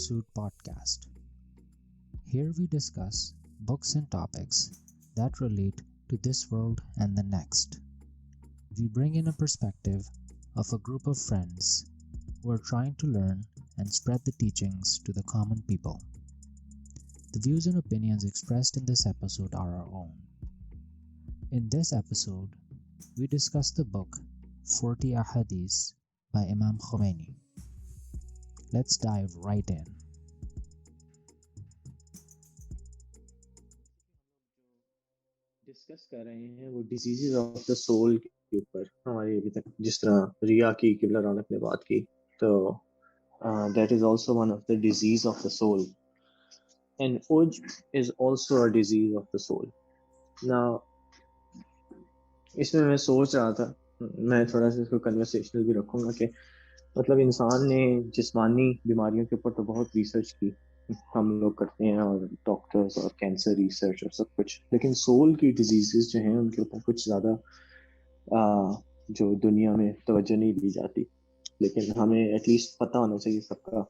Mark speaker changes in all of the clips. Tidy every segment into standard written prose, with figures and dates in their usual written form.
Speaker 1: Pursuit podcast. Here we discuss books and topics that relate to this world and the next. We bring in a perspective of a group of friends who are trying to learn and spread the teachings to the common people. The views and opinions expressed in this episode are our own. In this episode, we discuss the book Forty Hadith by Imam Khomeini. Let's dive right in.
Speaker 2: Discuss کر رہے ہیں وہ diseases of the civil کے اوپر. ہماری ابھی تک جس طرح ریا کی قبلہ رونق نے بات کی, تو that is also one of the diseases of the soul, and عجب is also a disease of the soul. Now اس میں میں سوچ رہا تھا, میں تھوڑا سا اس کو کنورسیشنل بھی رکھوں گا, کہ مطلب انسان نے جسمانی بیماریوں کے اوپر تو بہت ریسرچ کی, ہم لوگ کرتے ہیں, اور ڈاکٹرز اور کینسر ریسرچ اور سب کچھ, لیکن سول کی ڈیزیزز جو ہیں ان کے اوپر کچھ زیادہ جو دنیا میں توجہ نہیں دی جاتی. لیکن ہمیں ایٹ لیسٹ پتہ ہونا چاہیے سب کا,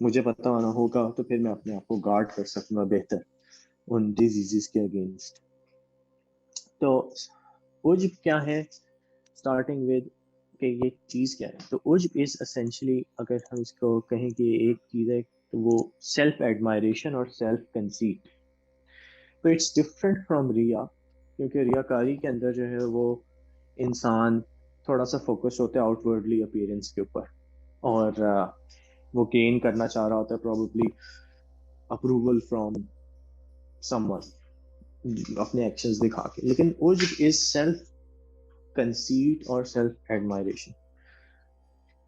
Speaker 2: مجھے پتہ ہونا ہوگا تو پھر میں اپنے آپ کو گارڈ کر سکوں گا بہتر ان ڈیزیزز کے اگینسٹ. تو عجب کیا ہے, اسٹارٹنگ ود کہ یہ چیز کیا ہے. تو عجب از اسینشلی, اگر ہم اس کو کہیں کہ ایک چیز ہے, تو وہ سیلف ایڈمائریشن اور سیلف کنسیٹ. تو اٹس ڈفرینٹ فرام ریا, کیونکہ ریا کاری کے اندر جو ہے وہ انسان تھوڑا سا فوکس ہوتا ہے آؤٹ ورڈلی اپیئرنس کے اوپر, اور وہ گین کرنا چاہ رہا ہوتا ہے probably approval from some one اپنے ایکشنز دکھا کے. لیکن عجب از سیلف کنسیٹ اور سیلف ایڈمائریشن,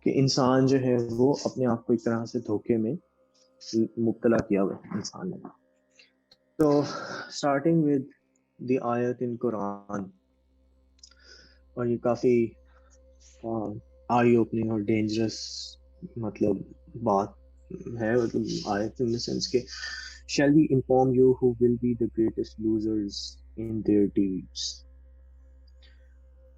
Speaker 2: کہ انسان جو ہے وہ اپنے آپ کو ایک طرح سے دھوکے میں مبتلا کیا ہوا ہے انسان نے. تو اسٹارٹنگ ود دی آیت ان قرآن, اور یہ کافی آئی اوپننگ اور ڈینجرس مطلب بات ہے, مطلب آیت ان دا سینس کہ shall we inform you who will be the greatest losers in their deeds?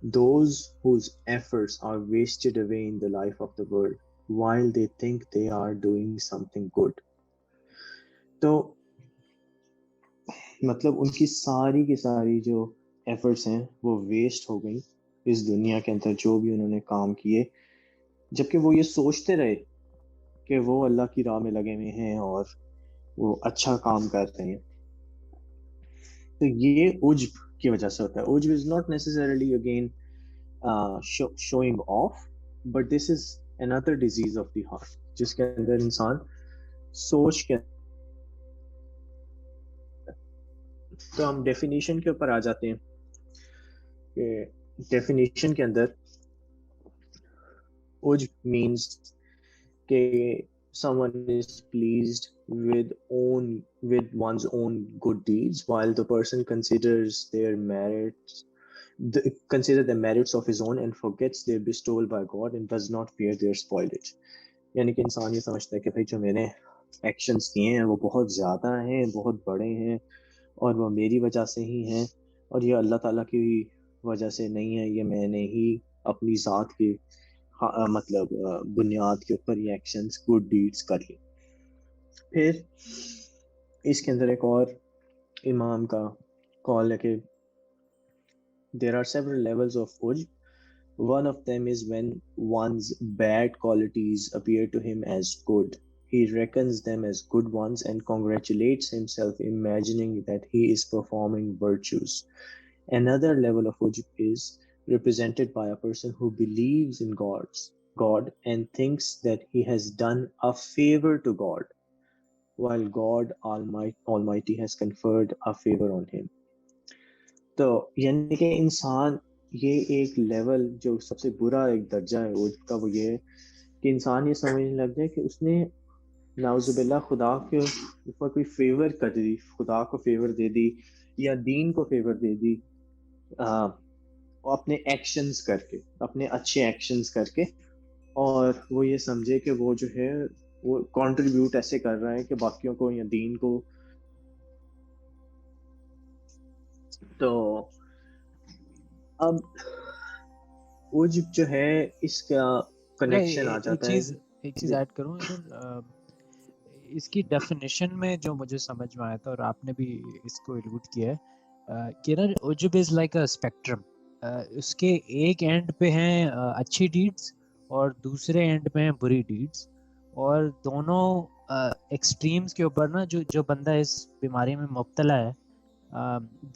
Speaker 2: Those whose efforts are wasted away in the life of the world while they think they are doing something good. تو مطلب ان کی ساری کی ساری جو efforts ہیں وہ waste ہو گئیں اس دنیا کے اندر, جو بھی انہوں نے کام کیے, جبکہ وہ یہ سوچتے رہے کہ وہ اللہ کی راہ میں لگے ہوئے ہیں اور وہ اچھا کام کر رہے ہیں. تو یہ عجب کی وجہ سے ہوتا ہے. عجب is not necessarily again showing off, but this is another disease of the heart, جس کے اندر انسان سوچ کے. تو ہم ڈیفینیشن کے اوپر آ جاتے ہیں, کہ ڈیفینیشن کے اندر عجب means کہ someone is pleased with one's own good deeds while the person considers the merits of his own and forgets their bestowal by God and does not fear their spoilage. یعنی کہ انسان یہ سمجھتا ہے کہ بھائی جو میں نے ایکشنز کیے ہیں وہ بہت زیادہ ہیں, بہت بڑے ہیں, اور وہ میری وجہ سے ہی ہیں, اور یہ اللہ تعالیٰ کی وجہ سے نہیں ہے, یہ میں نے ہی اپنی ذات کی مطلب بنیاد کے اوپر یہ ایکشنز گڈ ڈیڈز کر لی. پھر اس کے اندر ایک اور امام کا کال ہے کہ there are several levels of ujb. One of them is when one's bad qualities appear to him as good. He reckons them as good ones and congratulates himself, imagining that he is performing virtues. Another level of ujb is represented by a person who believes in God and thinks that he has done a favor to God, while God Almighty has conferred a favor on him. تو یعنی کہ انسان یہ ایک level جو سب سے برا ایک درجہ ہے عجب کا, وہ یہ ہے کہ انسان یہ سمجھنے لگ جائے کہ اس نے نعوذ باللہ خدا کے اوپر کوئی فیور کر دی, خدا کو فیور دے دی یا دین کو فیور دے دی, اپنے ایکشنز کر کے, اپنے اچھے ایکشنز کر کے, اور وہ یہ سمجھے کہ وہ جو ہے وہ کنٹریبیوٹ ایسے کر رہا ہے کہ باقیوں کو یا دین کو. تو اب عجب جو ہے اس کا کنیکشن آ جاتا ہے.
Speaker 1: ایک چیز ایڈ کروں, اس کی ڈیفینیشن میں جو مجھے سمجھ میں آیا تھا، اور آپ نے بھی اس کو الوڈ کیا ہے کہ نا عجب از لائک اے اسپیکٹرم. اس کے ایک اینڈ پہ ہیں اچھی ڈیڈس اور دوسرے اینڈ پہ ہیں بری ڈیڈس، اور دونوں ایکسٹریمز کے اوپر نا جو بندہ اس بیماری میں مبتلا ہے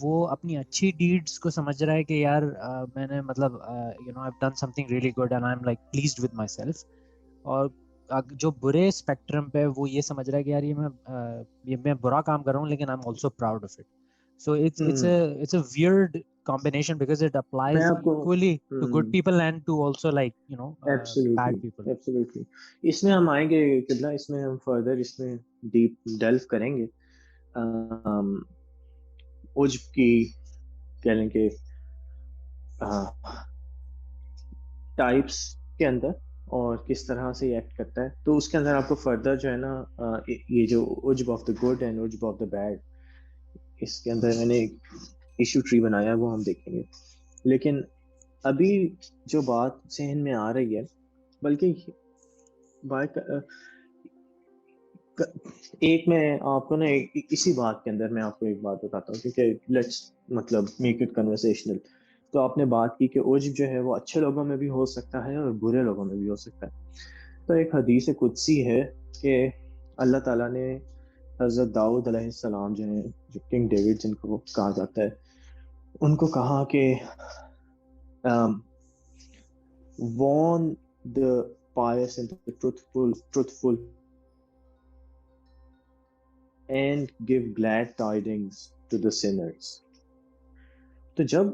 Speaker 1: وہ اپنی اچھی ڈیڈس کو سمجھ رہا ہے کہ یار میں نے مطلب you know I have done something really good and I am like pleased with myself, اور جو برے اسپیکٹرم پہ وہ یہ سمجھ رہا ہے کہ یار یہ میں برا کام کر رہا ہوں لیکن I am also proud of it. So it's a weird combination because it applies equally to good people and to also like you know bad people.
Speaker 2: Absolutely. اس میں ہم آئیں گے قبلہ، اس میں ہم فردر اس میں ڈیپ ڈیلو کریں گے عجب کی کہہ لیں کہ ٹائپس کے اندر اور کس طرح سے یہ ایکٹ کرتا ہے. تو اس کے اندر آپ کو فردر جو ہے نا یہ جو عجب آف دا گڈ اینڈ عجب آف دا بیڈ، اس کے اندر میں نے ایک ایشو ٹری بنایا وہ ہم دیکھیں گے. لیکن ابھی جو بات ذہن میں آ رہی ہے، بلکہ ایک میں آپ کو نا اسی بات کے اندر میں آپ کو ایک بات بتاتا ہوں کیونکہ لیٹس مطلب میک اٹ کنورسیشنل. تو آپ نے بات کی کہ عجب جو ہے وہ اچھے لوگوں میں بھی ہو سکتا ہے اور برے لوگوں میں بھی ہو سکتا ہے. تو ایک حدیث قدسی ہے کہ اللہ تعالیٰ نے حضرت داؤد علیہ السلام جو ہیں، جو کنگ ڈیوڈ جن کو کہا جاتا ہے، ان کو کہا کہ warn the pious and the truthful and give glad tidings to the sinners. تو جب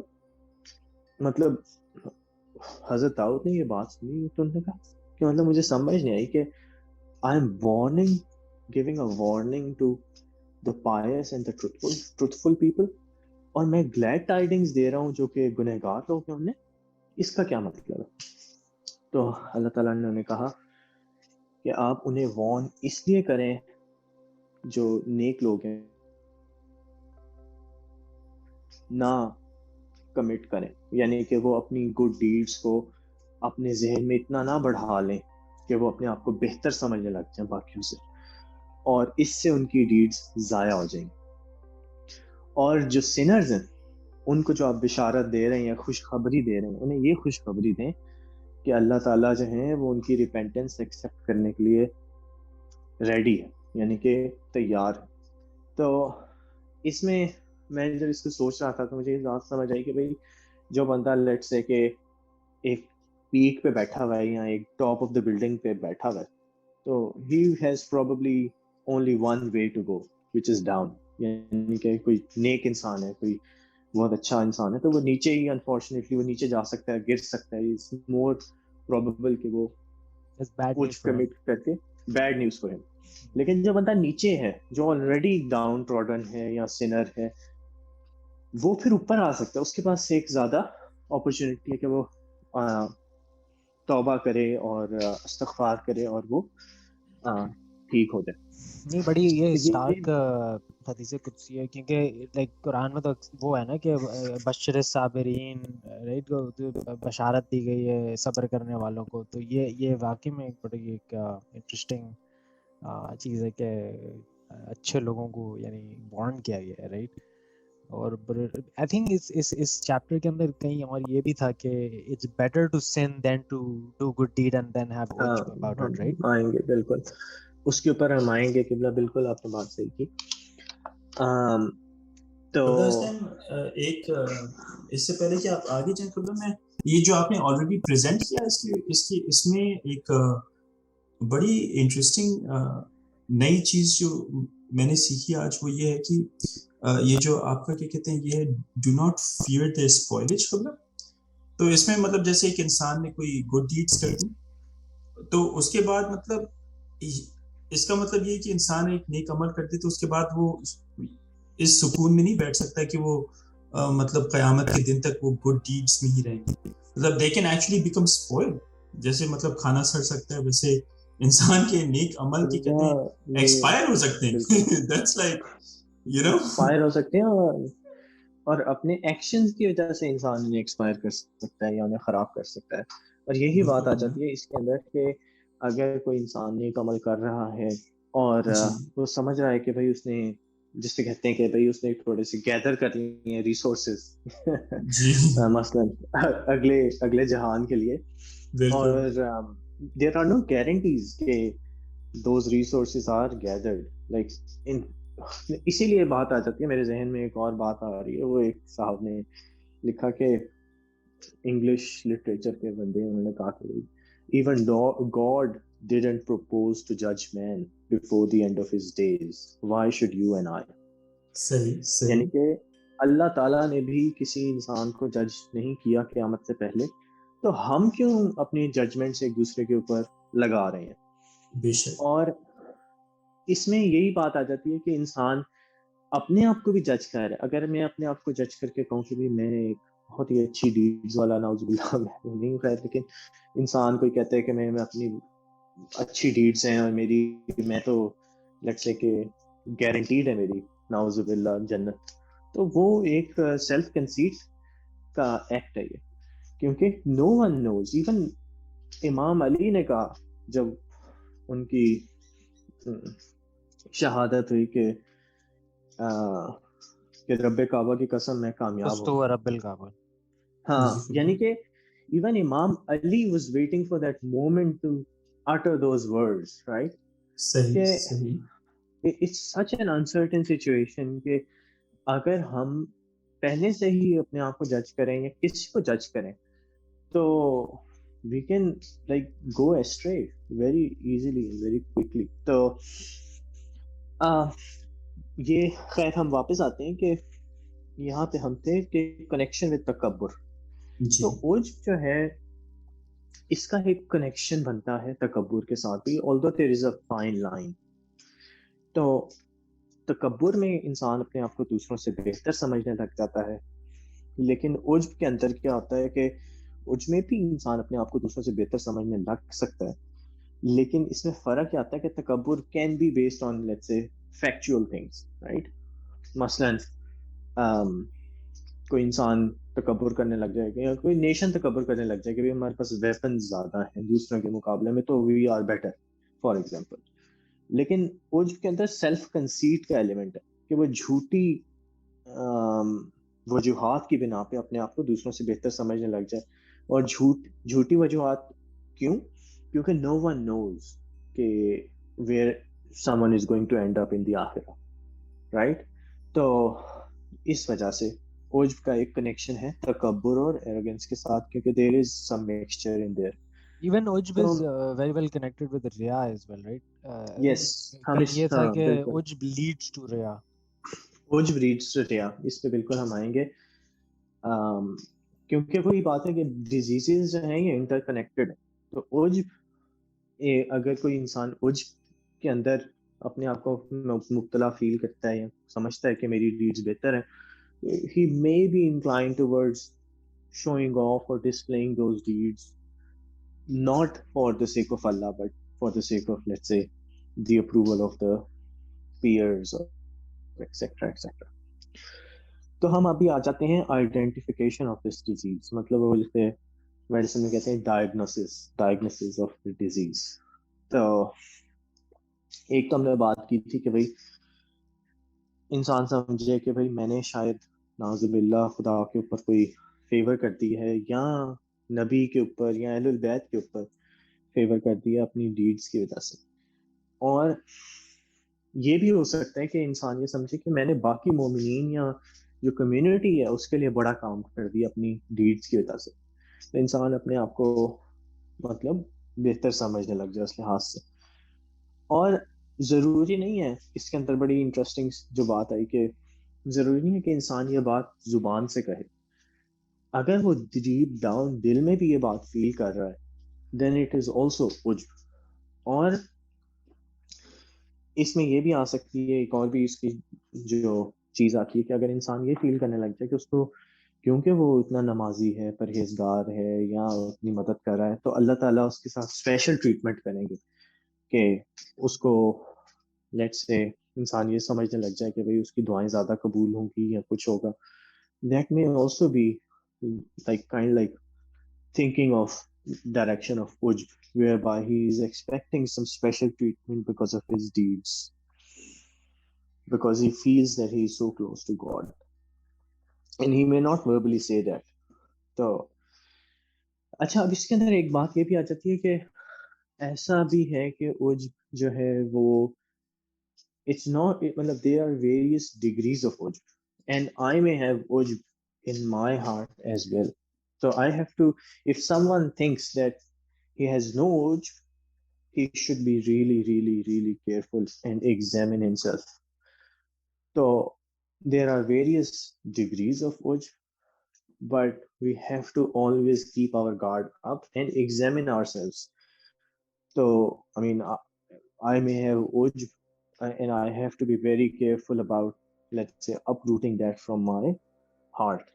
Speaker 2: مطلب حضرت داؤد نے یہ بات سنی تو انہوں نے کہا کہ مطلب مجھے سمجھ نہیں آئی کہ I am giving a warning to the pious and the truthful people اور میں glad tidings دے رہا ہوں جو کہ گنہگار لوگ ہیں انہیں، اس کا کیا مطلب ہے؟ تو اللہ تعالیٰ نے انہیں کہا کہ آپ انہیں وارن اس لیے کریں جو نیک لوگ ہیں، نہ کمٹ کریں، یعنی کہ وہ اپنی گڈ ڈیڈز کو اپنے ذہن میں اتنا نہ بڑھا لیں کہ وہ اپنے آپ کو بہتر سمجھنے لگ جائیں باقیوں سے، اور اس سے ان کی ڈیڈز ضائع ہو جائیں. اور جو سینرز ہیں ان کو جو آپ بشارت دے رہے ہیں یا خوشخبری دے رہے ہیں، انہیں یہ خوشخبری دیں کہ اللہ تعالیٰ جو ہیں وہ ان کی ریپینٹنس ایکسیپٹ کرنے کے لیے ریڈی ہے، یعنی کہ تیار ہے. تو اس میں میں جب اس کو سوچ رہا تھا تو مجھے یہ بات سمجھ آئی کہ بھائی جو بندہ لیٹ سے کہ ایک پیک پہ بیٹھا ہوا ہے یا ایک ٹاپ آف دا بلڈنگ پہ بیٹھا ہوا ہے، تو he has probably only one way to go which is down. یعنی کہ کوئی نیک انسان ہے، کوئی بہت اچھا انسان ہے، تو وہ نیچے ہی انفارچونیٹلی وہ نیچے جا سکتا ہے، گر سکتا ہے. اٹس مور پروبیبل کہ وہ کچھ کمٹ کر کے بیڈ نیوز فار ہم. لیکن جو بندہ نیچے ہے، جو آلریڈی ڈاؤن ٹروڈن ہے یا سنر ہے، وہ پھر اوپر آ سکتا ہے. اس کے پاس ایک زیادہ اپرچونٹی ہے کہ وہ توبہ کرے اور استغفار کرے اور وہ ٹھیک ہو جائے.
Speaker 1: نہیں بڑی یہ اسٹارک حدیث قدسی ہے، کیونکہ لائک قرآن میں تو وہ ہے نا کہ بشر الصابرین، رائٹ، بشارت دی گئی ہے صبر کرنے والوں کو. تو یہ واقعی میں ایک بڑی ایک انٹرسٹنگ چیز ہے کہ اچھے لوگوں کو یعنی وارن کیا گیا ہے، رائٹ. اور آئی تھنک اس چیپٹر کے اندر کہیں اور یہ بھی تھا کہ it's better to sin then to do good deed and then have عجب اباؤٹ اٹ، رائٹ.
Speaker 2: آئیں گے بالکل اس کے اوپر ہم آئیں گے قبلہ، بالکل آپ نے بات صحیح کی. تو
Speaker 3: ایک اس سے پہلے کہ آپ آگے جائیں قبلہ، میں یہ جو آپ نے آلریڈی پریزنٹ کیا اس میں ایک بڑی انٹرسٹنگ نئی چیز جو میں نے سیکھی آج، وہ یہ ہے کہ یہ جو آپ کا کیا کہتے ہیں، یہ ڈو ناٹ فیئر دا اسپوائلج قبلہ. تو اس میں مطلب جیسے ایک انسان نے کوئی گڈ ڈیڈس کر دی تو اس کے بعد مطلب اس کا مطلب یہ کہ انسان ایک نیک عمل کرتے تو اس کے بعد وہ اس سکون میں نہیں بیٹھ سکتا کہ وہ مطلب قیامت کے دن تک وہ گڈ ڈیڈس میں ہی رہیں گے. مطلب they can actually become spoil. جیسے مطلب کھانا سڑ سکتا ہے، ویسے انسان کے نیک عمل کی کہتے ہیں ایکسپائر ہو سکتے ہیں. That's like you know
Speaker 2: expire ہو سکتے ہیں اور اپنے ایکشنز کی وجہ سے انسان انہیں ایکسپائر کر سکتا ہے یا انہیں خراب کر سکتا ہے. اور یہی بات آ جاتی ہے اس کے اندر کہ اگر کوئی انسان نیک عمل کر رہا ہے اور وہ سمجھ رہا ہے کہ بھائی اس نے جس سے کہتے ہیں کہ بھائی اس نے تھوڑے سے گیدر کر لی ہیں ریسورسز مثلاً اگلے جہان کے لیے, اور there are no guarantees کہ those resources are gathered like in. اسی لیے بات آ جاتی ہے میرے ذہن میں, ایک اور بات آ رہی ہے, وہ ایک صاحب نے لکھا کہ انگلش لٹریچر کے بندے انہوں نے کہا کہ even God didn't propose to judge man before the end of his days, why should you and I.
Speaker 3: صحیح
Speaker 2: یعنی کہ اللہ تعالیٰ نے بھی کسی انسان کو جج نہیں کیا قیامت سے پہلے, تو ہم کیوں اپنی ججمنٹ سے ایک دوسرے کے اوپر لگا رہے ہیں.
Speaker 3: بے شک.
Speaker 2: اور اس میں یہی بات آ جاتی ہے کہ انسان اپنے آپ کو بھی جج کر, اگر میں اپنے آپ کو جج کر کے کہوں کہ میں ایک بہت ہی اچھی ڈیڈز والا نعوذ باللہ میں نہیں خیر, لیکن انسان کوئی کہتا ہے کہ میں اپنی اچھی ڈیڈز ہیں اور میں تو لیٹس سے کہ گارنٹیڈ ہے میری نعوذ باللہ جنت, تو وہ ایک سیلف کنسیٹ کا ایکٹ ہے یہ, کیونکہ نو ون نوز. ایون امام علی نے کہا جب ان کی شہادت ہوئی کہ رب کعبہ کی قسم میں کامیاب ہوں,
Speaker 1: رب الکعبہ.
Speaker 2: ہاں, یعنی کہ even Imam Ali was waiting for that moment to utter those words, right?
Speaker 3: صحیح.
Speaker 2: It's such an uncertain situation کہ اگر ہم پہلے سے ہی اپنے آپ کو جج کریں یا کسی کو جج کریں تو we can like go astray very easily and very quickly. تو یہ خیر ہم واپس آتے ہیں کہ یہاں پہ ہم تھے کہ کنیکشن وتھ تکبر. تو عجب جو ہے اس کا ایک کنیکشن بنتا ہے تکبر کے ساتھ بھی, although there is a fine line. تو تکبر میں انسان اپنے آپ کو دوسروں سے بہتر سمجھنے لگ جاتا ہے, لیکن عجب کے اندر کیا ہوتا ہے کہ عجب میں بھی انسان اپنے آپ کو دوسروں سے بہتر سمجھنے لگ سکتا ہے, لیکن اس میں فرق کیا آتا ہے کہ تکبر can be based on let's say factual things, right? مثلاً کوئی انسان تکبر کرنے لگ جائے گا یا کوئی نیشن تکبر کرنے لگ جائے گا کہ ہمارے پاس ویپنز زیادہ ہیں دوسروں کے مقابلے میں تو we are better for example. لیکن عجب کے اندر سیلف کنسیٹ کا ایلیمنٹ ہے کہ وہ جھوٹی وجوہات کی بنا پہ اپنے آپ کو دوسروں سے بہتر سمجھنے لگ جائے. اور جھوٹی وجوہات کیوں؟ کیونکہ نو ون نوز کہ where someone is going to end up in the آخرہ, رائٹ؟ تو اس وجہ سے عجب کا ایک کنیکشن ہے تکبر اور ایروگنس کے ساتھ, کیونکہ there is some mixture in there.
Speaker 1: Even عجب is very well connected with ریا as well, right?
Speaker 2: Yes.
Speaker 1: یہ تھا کہ عجب leads to ریا.
Speaker 2: عجب leads to ریا, اس پہ بالکل ہم آئیں گے, کیونکہ وہی بات ہے کہ ڈیزیزز جو ہیں یہ انٹر کنیکٹڈ ہیں. تو عجب اگر کوئی انسان عجب کے اندر اپنے آپ کو مبتلا فیل کرتا ہے یا سمجھتا ہے کہ میری ڈیڈز بہتر ہیں, he may be inclined towards showing off or displaying those deeds, not for the sake of Allah, but for the sake of, let's say, the approval of the peers, or etc. etc. تو ہم ابھی آ جاتے ہیں identification of this disease, مطلب وہ جسے medicine میں کہتے ہیں diagnosis of the disease. تو ایک تو ہم نے بات کی تھی کہ بھائی انسان سمجھے کہ بھائی میں نے شاید نعوذ باللہ خدا کے اوپر کوئی فیور کر دی ہے یا نبی کے اوپر یا اہل البیت کے اوپر فیور کر دی ہے اپنی ڈیڈز کی وجہ سے. اور یہ بھی ہو سکتا ہے کہ انسان یہ سمجھے کہ میں نے باقی مومنین یا جو کمیونٹی ہے اس کے لیے بڑا کام کر دیا اپنی ڈیڈز کی وجہ سے. تو انسان اپنے آپ کو مطلب بہتر سمجھنے لگ جائے اس لحاظ سے. اور ضروری نہیں ہے, اس کے اندر بڑی انٹرسٹنگ جو بات آئی کہ ضروری نہیں ہے کہ انسان یہ بات زبان سے کہے. اگر وہ ڈیپ ڈاؤن دل میں بھی یہ بات فیل کر رہا ہے then it is also عجب. اور اس میں یہ بھی آ سکتی ہے, ایک اور بھی اس کی جو چیز آتی ہے کہ اگر انسان یہ فیل کرنے لگ جائے کہ اس کو کیونکہ وہ اتنا نمازی ہے, پرہیزگار ہے یا اپنی مدد کر رہا ہے, تو اللہ تعالیٰ اس کے ساتھ اسپیشل ٹریٹمنٹ کریں گے کہ اس کو لیٹس سے انسان یہ سمجھنے لگ جائے کہ بھئی اس کی دعائیں زیادہ قبول ہوں گی یا کچھ ہوگا. That may also be like kind like thinking of direction of ujb, whereby he is expecting some special treatment because of his deeds, because he feels that he is so close to God, and he may not verbally say that. تو اچھا، اب اس کے اندر ایک بات یہ بھی آ جاتی ہے کہ ایسا بھی ہے کہ عجب جو ہے وہ it's not, مطلب there are various degrees of ujb, and I may have ujb in my heart as well. So I have to, if someone thinks that he has no ujb, he should be really, really, really careful and examine himself. So there are various degrees of ujb, but we have to always keep our guard up and examine ourselves. So I mean, I may have ujb, and I have to be very careful about, let's say, uprooting that from my heart.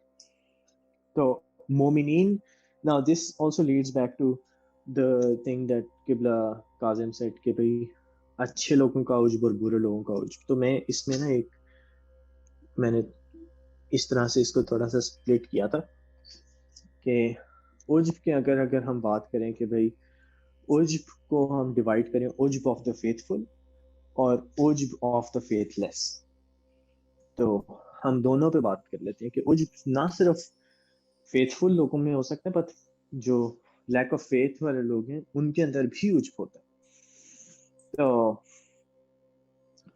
Speaker 2: So mu'mineen, now this also leads back to the thing that Qibla Kazim said کہ بھئی اچھے لوگوں کا عجب اور برے لوگوں کا عجب. تو میں اس میں نا میں نے اس طرح سے اس کو تھوڑا سا سپلٹ کیا تھا کہ عجب کے اگر ہم بات کریں کہ بھئی عجب کو ہم ڈیوائڈ کریں عجب آف دا فیتھفل اور عجب آف دا فیتھ لیس. تو ہم دونوں پہ بات کر لیتے ہیں کہ عجب نہ صرف فیتھفل لوگوں میں ہو سکتا ہے، بٹ جو لیک آف فیتھ والے لوگ ہیں ان کے اندر بھی عجب ہوتا ہے. تو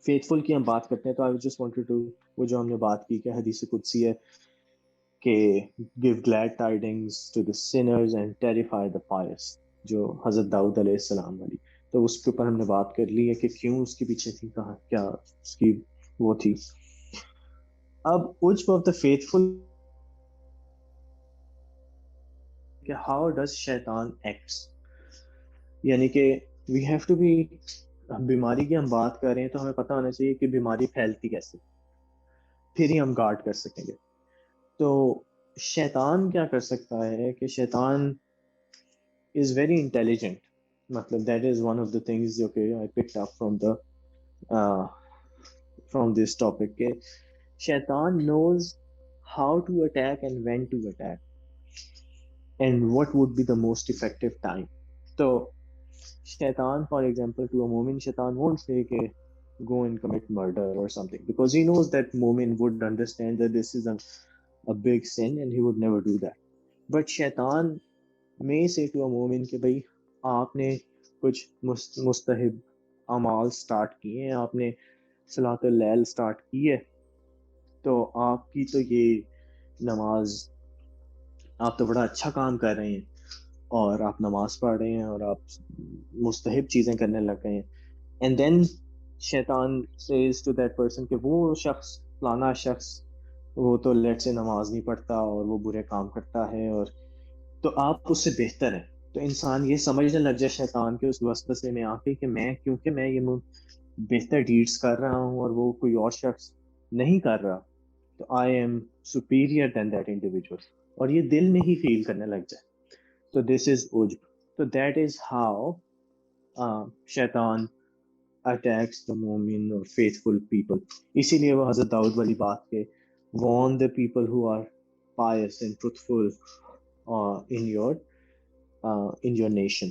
Speaker 2: فیتھفل کی ہم بات کرتے ہیں تو آئی جسٹ وانٹڈ ٹو، وہ جو ہم نے بات کی کہ حدیث قدسی ہے کہ give glad tidings to the sinners and terrify the pious، جو حضرت داؤد علیہ السلام والی. تو اس کے اوپر ہم نے بات کر لی ہے کہ کیوں اس کے پیچھے تھی، کہاں کیا اس کی وہ تھی. اب عجب آف دا فیتھفل کہ ہاؤ ڈز شیطان ایکٹس، یعنی کہ وی ہیو ٹو بی، بیماری کی ہم بات کر رہے ہیں تو ہمیں پتہ ہونا چاہیے کہ بیماری پھیلتی کیسے، پھر ہی ہم گارڈ کر سکیں گے. تو شیطان کیا کر سکتا ہے کہ شیطان از ویری انٹیلیجنٹ، مطلب that is one of the things جو کہ I picked up from this topic کہ شیطان knows how to attack and when to attack and what would be the most effective time. تو شیطان for example to a مومن، شیطان won't say کہ go and commit murder or something, because he knows that مومن would understand that this is a big sin and he would never do that. But شیطان may say to a مومن کہ بھائی آپ نے کچھ مستحب اعمال سٹارٹ کیے ہیں، آپ نے صلاۃ اللیل سٹارٹ کی ہے، تو آپ کی تو یہ نماز، آپ تو بڑا اچھا کام کر رہے ہیں اور آپ نماز پڑھ رہے ہیں اور آپ مستحب چیزیں کرنے لگ گئے ہیں. اینڈ دین شیطان سیز ٹو دیٹ پرسن کہ وہ شخص، فلانا شخص، وہ تو لیٹ سے نماز نہیں پڑھتا اور وہ برے کام کرتا ہے، اور تو آپ اس سے بہتر ہیں. تو انسان یہ سمجھنے لگ جائے شیطان کے اس وسوسے میں آ کے کہ میں، کیونکہ میں یہ بہتر ڈیڈس کر رہا ہوں اور وہ کوئی اور شخص نہیں کر رہا، تو I am superior than that individual, اور یہ دل میں ہی فیل کرنے لگ جائے. تو دس از عجب. تو دیٹ از ہاؤ شیطان اٹیکس دا مومن اور فیتھفل پیپل. اسی لیے وہ حضرت داؤد والی بات کہ warn the people who are pious and truthful in your nation،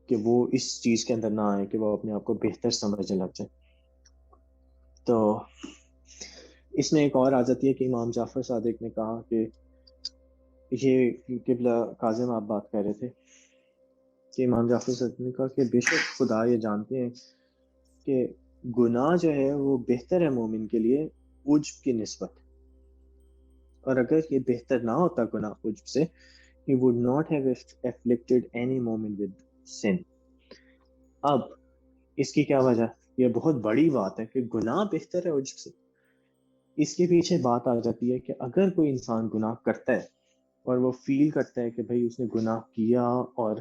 Speaker 2: کہ وہ اس چیز کے اندر نہ آئے کہ وہ اپنے آپ کو بہتر سمجھنے لگ جائے. تو اس میں ایک اور آ جاتی ہے کہ امام جعفر صادق نے کہا کہ یہ قبلہ کاظم آپ بات کر رہے تھے کہ امام جعفر صادق نے کہا کہ بے شک خدا یہ جانتے ہیں کہ گناہ جو ہے وہ بہتر ہے مومن کے لیے عجب کی نسبت، اور اگر یہ بہتر نہ ہوتا گناہ عجب سے، he would not have afflicted any moment with sin. اب اس کی کیا وجہ؟ یہ بہت بڑی بات ہے کہ گناہ بہتر ہے عجب سے. اس کے پیچھے بات آ جاتی ہے کہ اگر کوئی انسان گناہ کرتا ہے اور وہ فیل کرتا ہے کہ بھئی اس نے گناہ کیا اور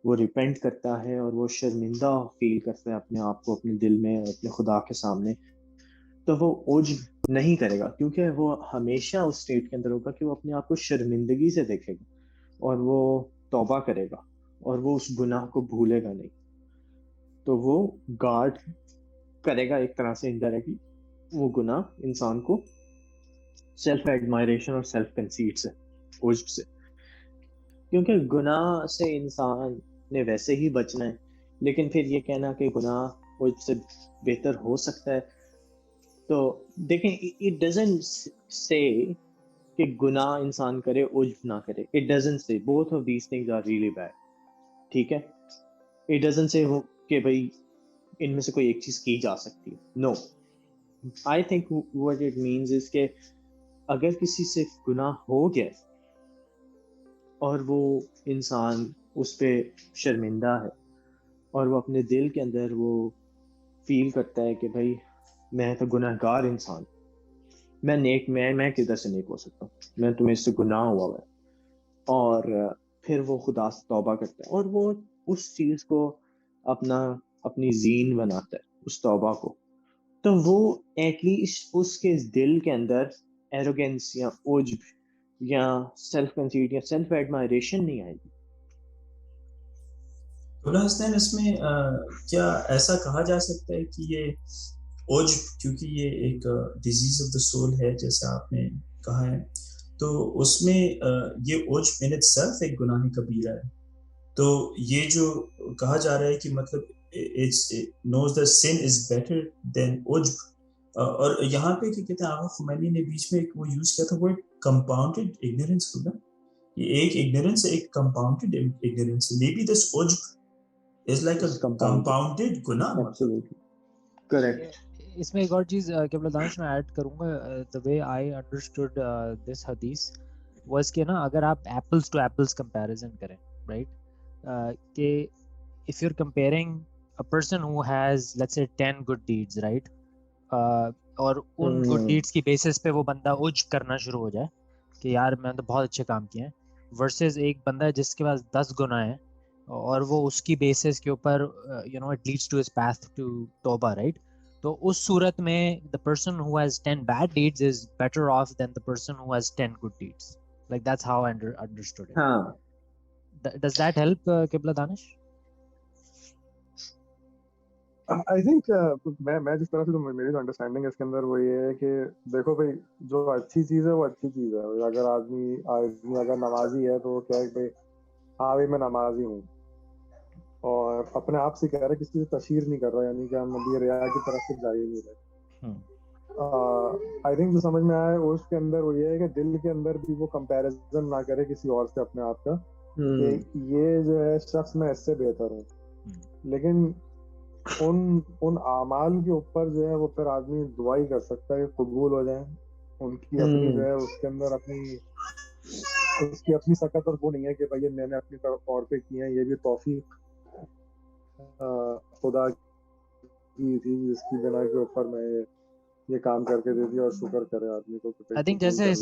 Speaker 2: وہ ریپینٹ کرتا ہے اور وہ شرمندہ فیل کرتا ہے اپنے آپ کو اپنے دل میں اور اپنے خدا کے سامنے، تو وہ عجب نہیں کرے گا، کیونکہ وہ ہمیشہ اس اسٹیٹ کے اندر ہوگا کہ وہ اپنے آپ کو شرمندگی سے دیکھے گا اور وہ توبہ کرے گا اور وہ اس گناہ کو بھولے گا نہیں. تو وہ گارڈ کرے گا ایک طرح سے انڈائریکٹلی وہ گناہ انسان کو سیلف ایڈمائریشن اور سیلف کنسیٹ سے، عجب سے. کیونکہ گناہ سے انسان نے ویسے ہی بچنا ہے, لیکن پھر یہ کہنا کہ گناہ عجب سے بہتر ہو سکتا ہے, تو دیکھیں اٹ ڈزنٹ سے کہ گناہ انسان کرے عجب نہ کرے, it doesn't say both of these things are really bad, ٹھیک ہے. اٹ ڈزنٹ سے کہ بھائی ان میں سے کوئی ایک چیز کی جا سکتی ہے, no. I think what it means is کہ اگر کسی سے گناہ ہو گیا اور وہ انسان اس پہ شرمندہ ہے اور وہ اپنے دل کے اندر وہ فیل کرتا ہے کہ بھائی میں تو گناہ گار انسان, میں نیک, میں کدھر سے نیک ہو سکتا ہوں, میں تمہیں اس سے گناہ ہوا ہے, اور پھر وہ خدا سے توبہ کرتا ہے اور وہ اس چیز کو اپنی زین بناتا ہے اس توبہ کو, تو وہ ایٹ لیسٹ اس کے دل کے اندر ایروگینس یا عجب یا سیلف کنسیٹ یا سیلف ایڈمائریشن نہیں آئے گی.
Speaker 3: حسین اس میں کیا ایسا کہا جا سکتا ہے کہ یہ عجب, کیونکہ یہ ایک ڈیزیز آف دا سول ہے جیسے آپ نے کہا ہے, تو اس میں یہ عجب ان اٹ سیلف ایک گناہ کبیرہ ہے, تو یہ جو کہا جا رہا ہے کہ مطلب knows that sin is better than عجب, اور یہاں پہ کہ کہتے ہیں امام خمینی نے بیچ میں وہ یوز کیا تھا وہ compounded ignorance ہوگا, یہ ایک ignorance ہے, ایک compounded ignorance ہے, maybe this عجب is like a compounded گناہ.
Speaker 2: Absolutely correct.
Speaker 1: اس میں ایک اور چیز قبلہ دانش میں ایڈ کروں گا, the way I understood this hadith was کہ نا اگر آپ apples to apples comparison کریں, right, کہ if you're comparing a person who has let's say 10 good deeds, right, اور ان good deeds کی بیسس پہ وہ بندہ عجب کرنا شروع ہو جائے کہ یار میں تو بہت اچھے کام کیے ہیں, versus ایک بندہ جس کے پاس 10 گناہ ہیں اور وہ اس کی بیسس کے اوپر it leads to his path to توبہ, right, تو اس صورت میں the person who has 10 bad deeds is better off than the person who has 10 good deeds, like that's how I understood it. Does that help قبلہ دانش؟
Speaker 4: I think میں جس طرح سے میری جو انڈرسٹینڈنگ ہے اس کے اندر وہ یہ ہے کہ دیکھو بھائی جو اچھی چیز ہے وہ اچھی چیز ہے. اگر آدمی اگر نمازی ہے تو کیا ہے بھائی ہاں بھائی میں نمازی ہوں, اور اپنے آپ سے کہہ رہا ہے, کسی سے تشہیر نہیں کر رہا, یعنی کہ ہم ابھی ریا کی طرف سے جا ہی نہیں رہے. آئی تھنک جو سمجھ میں آیا اس کے اندر وہ یہ ہے کہ دل کے اندر بھی وہ کمپیریزن نہ کرے کسی اور سے اپنے آپ کا کہ یہ جو ہے شخص میں اس سے بہتر ہوں, لیکن ان اعمال کے اوپر جو ہے وہ پھر آدمی دعا ہی کر سکتا ہے کہ قبول ہو جائیں. ان کی اپنی جو ہے اس کے اندر اس کی اپنی سکت اور وہ نہیں ہے کہ بھائی میں نے اپنی طور پہ کیے ہیں, یہ بھی توفیق خدا کی تھی جس کی بنا کے اوپر میں یہ کام کر کے دے دیا, اور شکر کرے آدمی کو.
Speaker 1: I think جیسے
Speaker 4: یہ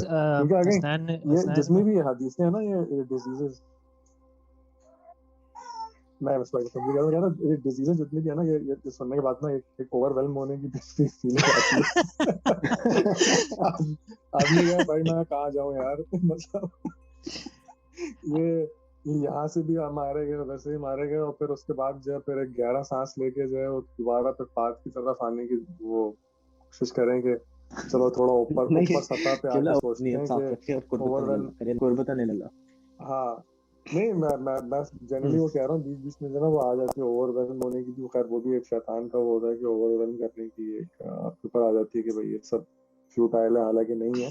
Speaker 4: جتنی بھی حدیثیں ہیں نا یہ ڈیزیزز, میں ڈیزیزز جتنی بھی ہے نا یہ سننے کے بعد نا ایک اوور ویلم ہونے کی فیلنگ آتی ہے. آدمی کہا بھائی میں کہاں جاؤں یار, مطلب یہ یہاں سے بھی مارے گئے ویسے ہی مارے گئے, اور پھر اس کے بعد جو ہے پھر ایک گہرا سانس لے کے جو ہے دوبارہ پھر پات کی طرف آنے کی وہ کوشش کریں کہ چلو تھوڑا اوپر سطح پہ آ کے سوچتے ہیں کہ اوور ویلم. ہاں نہیں میں جنرلی وہ کہہ رہا ہوں بیچ میں جو ہے نا وہ آ جاتی ہے اوور ویلم ہونے کی, خیر وہ بھی ایک شیطان کا وہ ہوتا ہے کہ اوور ویلم کرنے کی ایک آپ کے اوپر آ جاتی ہے کہ بھائی یہ سب فیوٹائل ہے, حالانکہ نہیں ہے,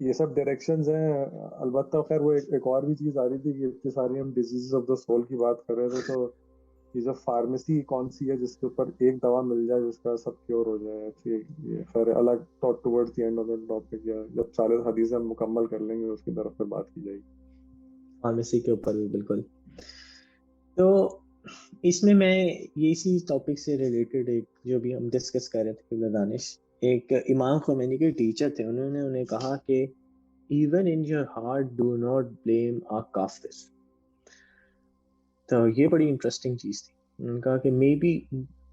Speaker 4: یہ سب ڈائریکشنز ہیں. البتہ خیر وہ ایک اور بھی چیز آ رہی تھی کہ اتنی ساری ہم ڈیزیزز آف دا سول کی بات کر رہے تھے, تو یہ جو فارمیسی کون سی ہے جس کے اوپر ایک دوا مل جائے جس کا سب کیور ہو جائے, یہ خیر الگ towards the end of the topic, یا جب 40 حدیثیں ہم مکمل کر لیں گے اس کی طرف پھر بات کی جائے گی
Speaker 2: فارمیسی کے اوپر بھی. بالکل. تو اس میں اسی ٹاپک سے ریلیٹڈ ایک جو بھی ہم ڈسکس کر رہے تھے دانش, ایک امام خمینی کے ٹیچر تھے, انہوں نے کہا کہ even in your heart do not blame a kafir. تو یہ بڑی انٹرسٹنگ چیز تھی. انہوں نے کہا کہ maybe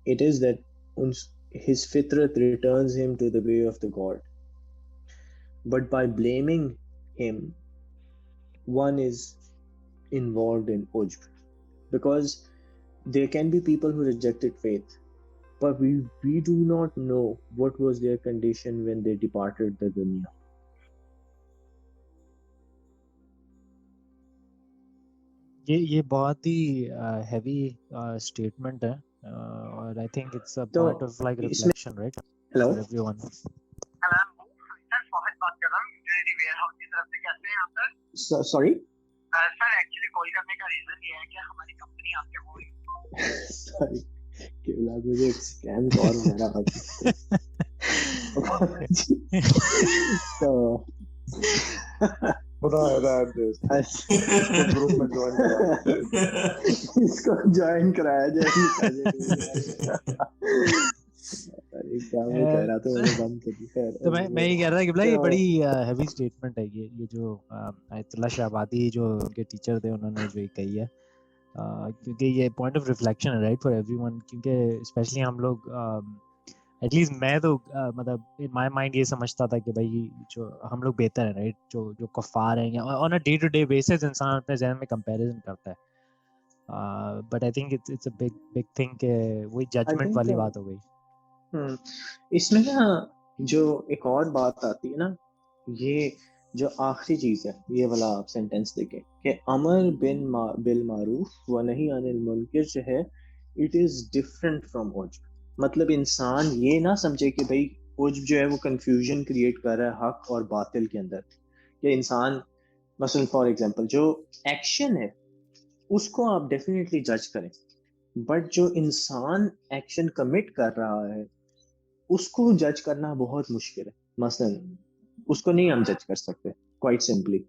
Speaker 2: it is that his fitrat returns him to the way of the God, but by blaming him one is involved in ujb, because there can be people who rejected faith, but we do not know what was their condition when they departed the dunya.
Speaker 1: یہ بہت ہی heavy statement ہے اور I think it's a part of like reflection right
Speaker 2: hello
Speaker 1: for everyone.
Speaker 2: Sorry
Speaker 5: sir actually call کرنے کا reason یہ ہے کہ ہماری کمپنی آپ کے
Speaker 2: سوری کہ مجھے ایک اسکیم کال ہو رہا تھا تو
Speaker 4: خدا ہدایت دے گروپ میں جوائن کرا
Speaker 2: اس کو جوائن کرایا جائے. کیا میں کہہ رہا تھا میں بند کر دی.
Speaker 1: تو میں یہ کہہ رہا کہ یہ بڑی ہیوی اسٹیٹمنٹ ہے یہ جو آیت اللہ شہبادی جو ان کے ٹیچر تھے انہوں نے جو کہی ہے کیونکہ یہ پوائنٹ آف ریفلیکشن ہے رائٹ فار ایوری ون. کیونکہ اسپیشلی ہم لوگ ایٹ لیسٹ میں تو مطلب ان مائی مائنڈ یہ سمجھتا تھا کہ بھائی جو ہم لوگ بہتر ہیں رائٹ جو کفار ہیں یا on a day to day basis انسان اپنے ذہن میں کمپیریزن کرتا ہے. But I think it's a big thing کہ وہی ججمنٹ والی بات ہو گئی.
Speaker 2: اس میں نا جو ایک اور بات آتی ہے نا یہ جو آخری چیز ہے یہ والا آپ سینٹینس دیکھیں کہ امر بالمعروف و نہی عن المنکر جو ہے اٹ از ڈفرنٹ فرام عجب. مطلب انسان یہ نہ سمجھے کہ بھائی عجب جو ہے وہ کنفیوژن کریٹ کر رہا ہے حق اور باطل کے اندر. کہ انسان مثلا فار ایگزامپل جو ایکشن ہے اس کو آپ ڈیفینیٹلی جج کریں بٹ جو انسان ایکشن کمٹ کر رہا ہے اس کو جج کرنا بہت مشکل ہے. مثلا اس کو نہیں ہم جج کر سکتے کوائٹ سمپلی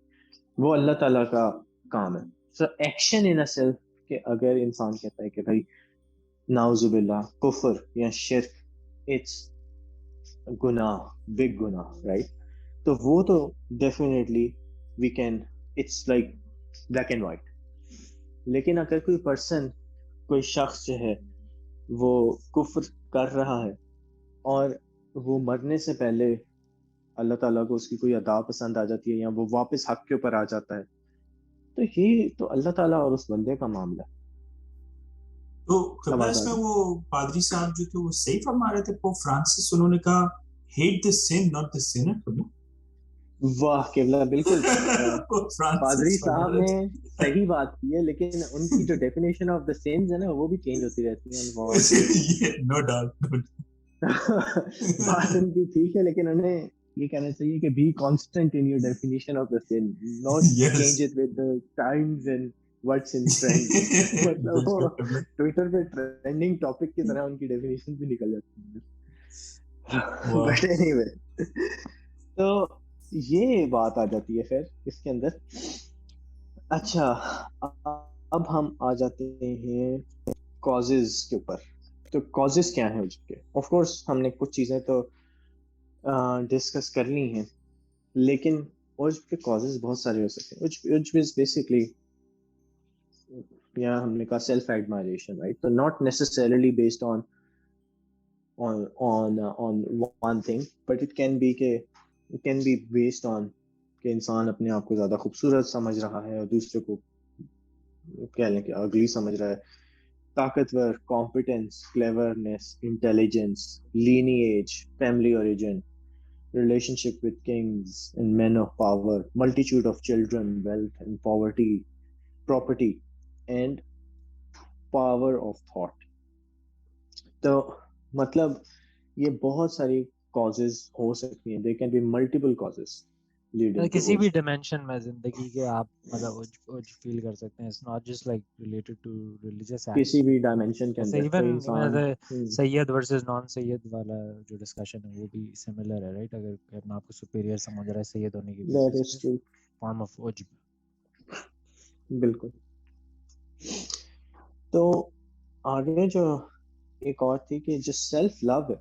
Speaker 2: وہ اللہ تعالیٰ کا کام ہے. سو ایکشن ان سیلف کہ اگر انسان کہتا ہے کہ بھائی نعوذ باللہ کفر یا شرک اٹس گناہ بگ گناہ رائٹ تو وہ تو definitely we can it's like black and white. لیکن اگر کوئی پرسن کوئی شخص جو ہے وہ کفر کر رہا ہے اور وہ مرنے سے پہلے اللہ تعالیٰ کو اس کی کوئی ادا پسند آ جاتی ہے یا وہ واپس حق کے اوپر آ جاتا ہے تو یہ تو اللہ تعالیٰ اور اس بندے کا معاملہ ہے.
Speaker 3: تو قبلہ اس میں وہ پادری صاحب جو تھے وہ صحیح فرما رہے تھے پوپ فرانسس انہوں نے کہا hate the sin not the sinner.
Speaker 2: واہ قبلہ بالکل پادری صاحب نے صحیح بات کی ہے لیکن ان کی جو ڈیفینیشن آف دا سینز ہے نا وہ بھی چینج ہوتی رہتی ہے.
Speaker 3: نو ڈاؤٹ
Speaker 2: بات ان کی ٹھیک ہے لیکن انہیں یہ کہنا چاہیے کہ be constant in your definition of the sin, not change it with the times and what's in trend. مطلب وہ ٹویٹر پہ ٹرینڈنگ ٹاپک کی طرح ان کی ڈیفینیشن بھی نکل جاتی ہے. بٹ اینی وے تو یہ بات آ جاتی ہے پھر اس کے اندر. اچھا اب ہم آ جاتے ہیں کازز کے اوپر. تو کازز کیا ہیں اس کے؟ آف کورس ہم نے کچھ چیزیں تو ڈسکس کر لی ہیں لیکن عجب کے کازز بہت سارے ہو سکتے ہیں. عجب از بیسکلی یا ہم نے کہا سیلف ایڈمائریشن رائٹ. تو not necessarily based on one thing but it can be based on کہ انسان اپنے آپ کو زیادہ خوبصورت سمجھ رہا ہے اور دوسرے کو کہہ لیں کہ اگلی سمجھ رہا ہے. طاقتور, competence, cleverness, intelligence, lineage, family origin, relationship with kings and men of power, multitude of children, wealth and poverty, property and power of thought. تو مطلب یہ بہت ساری causes ہو سکتی ہیں. there can be multiple causes.
Speaker 1: کسی بھی ڈائمینشن میں زندگی کے آپ مطلب عجب فیل کر سکتے ہیں. It's not just like related to religious acts.
Speaker 2: کسی بھی ڈائمینشن کے اندر
Speaker 1: even Syed versus non Syed والا جو ڈسکشن ہے وہ بھی سملر ہے رائٹ. اگر اپنا آپ کو سپیریئر سمجھ رہا ہے سید ہونے کی فارم آف عجب.
Speaker 2: بالکل. تو آگے جو ایک اور تھی کہ جو سیلف لو ہے.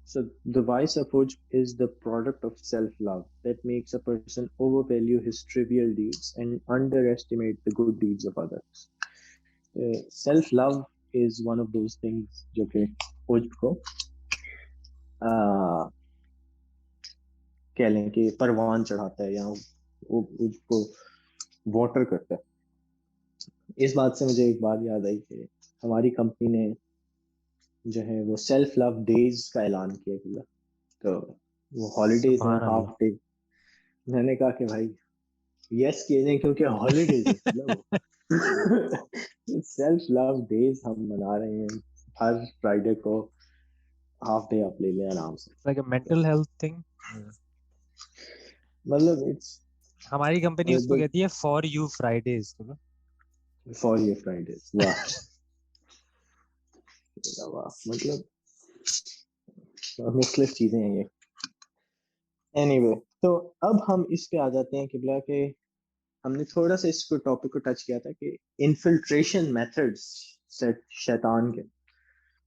Speaker 2: So the vice of ujb is the product of self-love that makes a person overvalue his trivial deeds and underestimate the good deeds of others. Self-love is one of those things جو کہ ujb کو کہہ لیں کہ پروان چڑھاتا ہے یا ujb کو واٹر کرتا ہے. اس بات سے مجھے ایک بات یاد آئی کہ ہماری کمپنی نے جو ہے وہ سیلف لو ڈیز کا اعلان کیا گیا. تو وہ ہالیڈیز ہیں ہاف ڈے. میں نے کہا کہ بھائی یس کیے جائیں کیونکہ ہالیڈیز سیلف لو ڈیز ہم منا رہے ہیں ہر فرائیڈے کو. ہاف ڈے آپ لے لیں آرام سے.
Speaker 1: Like a mental health thing.
Speaker 2: مطلب
Speaker 1: ہماری کمپنی اس کو کہتی ہے for you Fridays.
Speaker 2: For you Fridays. واہ مطلب مختلف چیزیں ہیں یہ. اینی وے تو اب ہم اس پہ آ جاتے ہیں قبلہ کہ ہم نے تھوڑا سا اس کو ٹاپک کو ٹچ کیا تھا کہ انفلٹریشن میتھڈز شیطان کے.